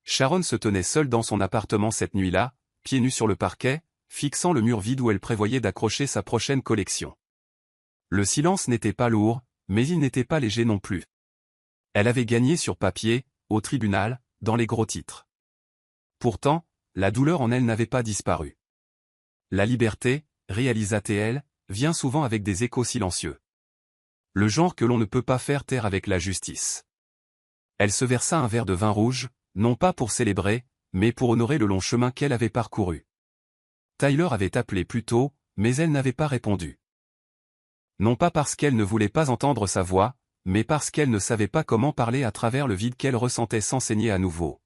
Sharon se tenait seule dans son appartement cette nuit-là, pieds nus sur le parquet, fixant le mur vide où elle prévoyait d'accrocher sa prochaine collection. Le silence n'était pas lourd, mais il n'était pas léger non plus. Elle avait gagné sur papier, au tribunal, dans les gros titres. Pourtant, la douleur en elle n'avait pas disparu. La liberté, réalisa-t-elle, vient souvent avec des échos silencieux. Le genre que l'on ne peut pas faire taire avec la justice. Elle se versa un verre de vin rouge, non pas pour célébrer, mais pour honorer le long chemin qu'elle avait parcouru. Tyler avait appelé plus tôt, mais elle n'avait pas répondu. Non pas parce qu'elle ne voulait pas entendre sa voix, mais parce qu'elle ne savait pas comment parler à travers le vide qu'elle ressentait s'enseigner à nouveau.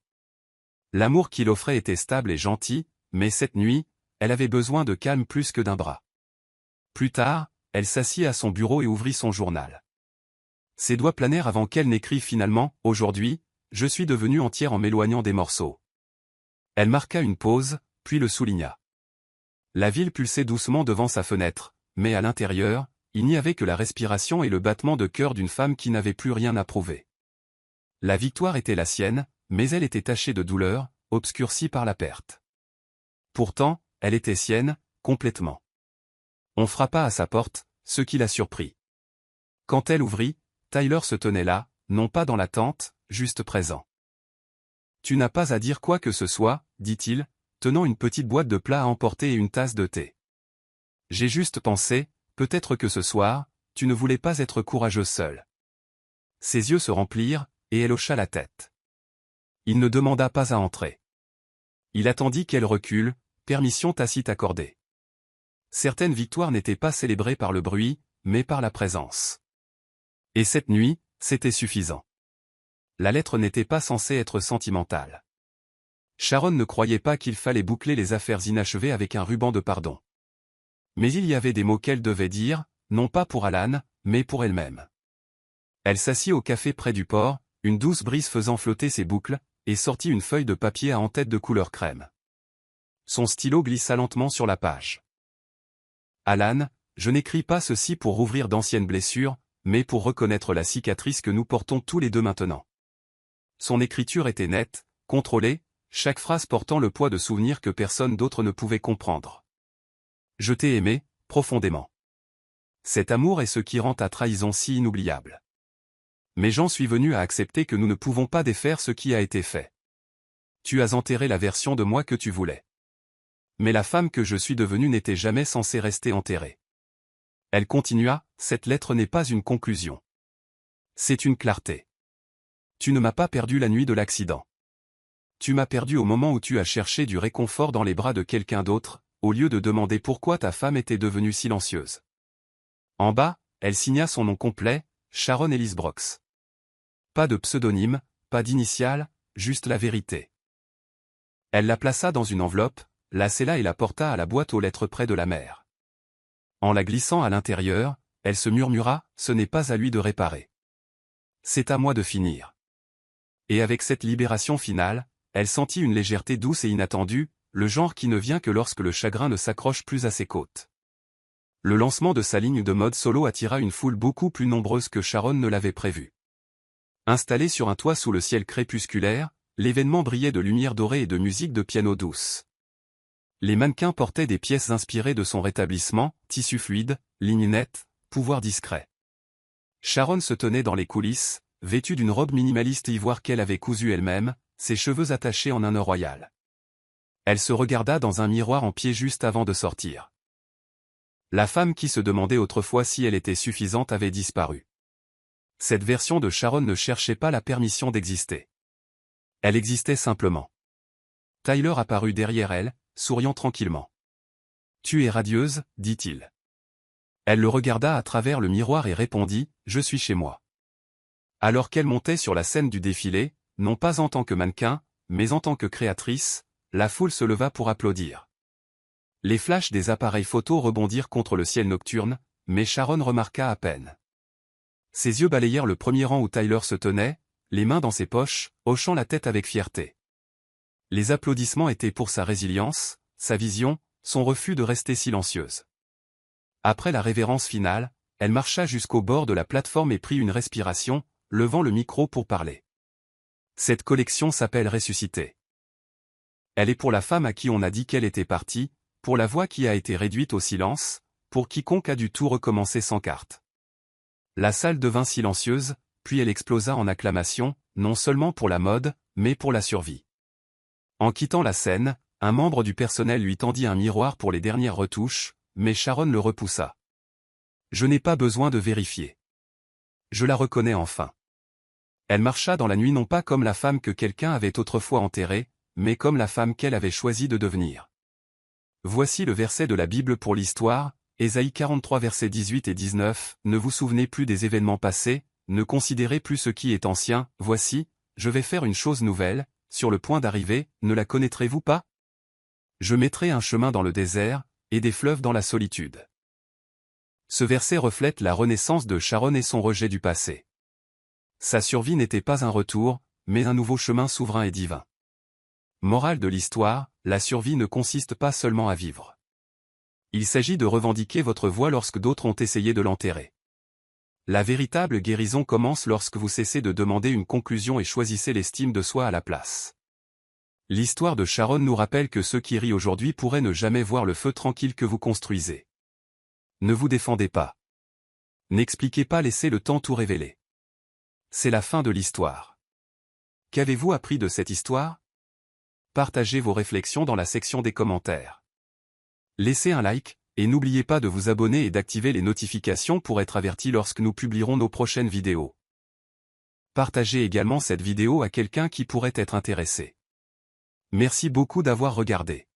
L'amour qu'il offrait était stable et gentil, mais cette nuit, elle avait besoin de calme plus que d'un bras. Plus tard, elle s'assit à son bureau et ouvrit son journal. Ses doigts planèrent avant qu'elle n'écrive finalement « Aujourd'hui, je suis devenue entière en m'éloignant des morceaux ». Elle marqua une pause, puis le souligna. La ville pulsait doucement devant sa fenêtre, mais à l'intérieur, il n'y avait que la respiration et le battement de cœur d'une femme qui n'avait plus rien à prouver. La victoire était la sienne, mais elle était tachée de douleur, obscurcie par la perte. Pourtant, elle était sienne, complètement. On frappa à sa porte, ce qui la surprit. Quand elle ouvrit, Tyler se tenait là, non pas dans l'attente, juste présent. « Tu n'as pas à dire quoi que ce soit, » dit-il, tenant une petite boîte de plats à emporter et une tasse de thé. « J'ai juste pensé, peut-être que ce soir, tu ne voulais pas être courageuse seule. » Ses yeux se remplirent, et elle hocha la tête. Il ne demanda pas à entrer. Il attendit qu'elle recule, permission tacite accordée. Certaines victoires n'étaient pas célébrées par le bruit, mais par la présence. Et cette nuit, c'était suffisant. La lettre n'était pas censée être sentimentale. Sharon ne croyait pas qu'il fallait boucler les affaires inachevées avec un ruban de pardon. Mais il y avait des mots qu'elle devait dire, non pas pour Alan, mais pour elle-même. Elle s'assit au café près du port, une douce brise faisant flotter ses boucles, et sortit une feuille de papier à en-tête de couleur crème. Son stylo glissa lentement sur la page. Alan, je n'écris pas ceci pour rouvrir d'anciennes blessures, mais pour reconnaître la cicatrice que nous portons tous les deux maintenant. Son écriture était nette, contrôlée, chaque phrase portant le poids de souvenirs que personne d'autre ne pouvait comprendre. Je t'ai aimé, profondément. Cet amour est ce qui rend ta trahison si inoubliable. Mais j'en suis venu à accepter que nous ne pouvons pas défaire ce qui a été fait. Tu as enterré la version de moi que tu voulais. Mais la femme que je suis devenue n'était jamais censée rester enterrée. Elle continua, cette lettre n'est pas une conclusion. C'est une clarté. Tu ne m'as pas perdu la nuit de l'accident. Tu m'as perdu au moment où tu as cherché du réconfort dans les bras de quelqu'un d'autre, au lieu de demander pourquoi ta femme était devenue silencieuse. En bas, elle signa son nom complet, Sharon Ellis Brooks. Pas de pseudonyme, pas d'initiale, juste la vérité. Elle la plaça dans une enveloppe, la scella et la porta à la boîte aux lettres près de la mer. En la glissant à l'intérieur, elle se murmura, ce n'est pas à lui de réparer. C'est à moi de finir. Et avec cette libération finale, elle sentit une légèreté douce et inattendue, le genre qui ne vient que lorsque le chagrin ne s'accroche plus à ses côtes. Le lancement de sa ligne de mode solo attira une foule beaucoup plus nombreuse que Sharon ne l'avait prévu. Installé sur un toit sous le ciel crépusculaire, l'événement brillait de lumière dorée et de musique de piano douce. Les mannequins portaient des pièces inspirées de son rétablissement, tissu fluide, lignes nettes, pouvoir discret. Sharon se tenait dans les coulisses, vêtue d'une robe minimaliste ivoire qu'elle avait cousue elle-même, ses cheveux attachés en un nœud royal. Elle se regarda dans un miroir en pied juste avant de sortir. La femme qui se demandait autrefois si elle était suffisante avait disparu. Cette version de Sharon ne cherchait pas la permission d'exister. Elle existait simplement. Tyler apparut derrière elle, souriant tranquillement. « Tu es radieuse, dit-il. » Elle le regarda à travers le miroir et répondit, « Je suis chez moi. » Alors qu'elle montait sur la scène du défilé, non pas en tant que mannequin, mais en tant que créatrice, la foule se leva pour applaudir. Les flashs des appareils photo rebondirent contre le ciel nocturne, mais Sharon remarqua à peine. Ses yeux balayèrent le premier rang où Tyler se tenait, les mains dans ses poches, hochant la tête avec fierté. Les applaudissements étaient pour sa résilience, sa vision, son refus de rester silencieuse. Après la révérence finale, elle marcha jusqu'au bord de la plateforme et prit une respiration, levant le micro pour parler. Cette collection s'appelle Ressuscité. Elle est pour la femme à qui on a dit qu'elle était partie, pour la voix qui a été réduite au silence, pour quiconque a dû tout recommencer sans carte. La salle devint silencieuse, puis elle explosa en acclamations, non seulement pour la mode, mais pour la survie. En quittant la scène, Un membre du personnel lui tendit un miroir pour les dernières retouches, mais Sharon le repoussa. Je n'ai pas besoin de vérifier. Je la reconnais enfin. Elle marcha dans la nuit non pas comme la femme que quelqu'un avait autrefois enterrée, mais comme la femme qu'elle avait choisi de devenir. Voici le verset de la Bible pour l'histoire, Ésaïe 43 versets 18 et 19, ne vous souvenez plus des événements passés, ne considérez plus ce qui est ancien, voici, je vais faire une chose nouvelle, sur le point d'arriver, ne la connaîtrez-vous pas? Je mettrai un chemin dans le désert, et des fleuves dans la solitude. Ce verset reflète la renaissance de Sharon et son rejet du passé. Sa survie n'était pas un retour, mais un nouveau chemin souverain et divin. Morale de l'histoire, la survie ne consiste pas seulement à vivre. Il s'agit de revendiquer votre voix lorsque d'autres ont essayé de l'enterrer. La véritable guérison commence lorsque vous cessez de demander une conclusion et choisissez l'estime de soi à la place. L'histoire de Sharon nous rappelle que ceux qui rient aujourd'hui pourraient ne jamais voir le feu tranquille que vous construisez. Ne vous défendez pas. N'expliquez pas, laissez le temps tout révéler. C'est la fin de l'histoire. Qu'avez-vous appris de cette histoire? Partagez vos réflexions dans la section des commentaires. Laissez un like, et n'oubliez pas de vous abonner et d'activer les notifications pour être averti lorsque nous publierons nos prochaines vidéos. Partagez également cette vidéo à quelqu'un qui pourrait être intéressé. Merci beaucoup d'avoir regardé.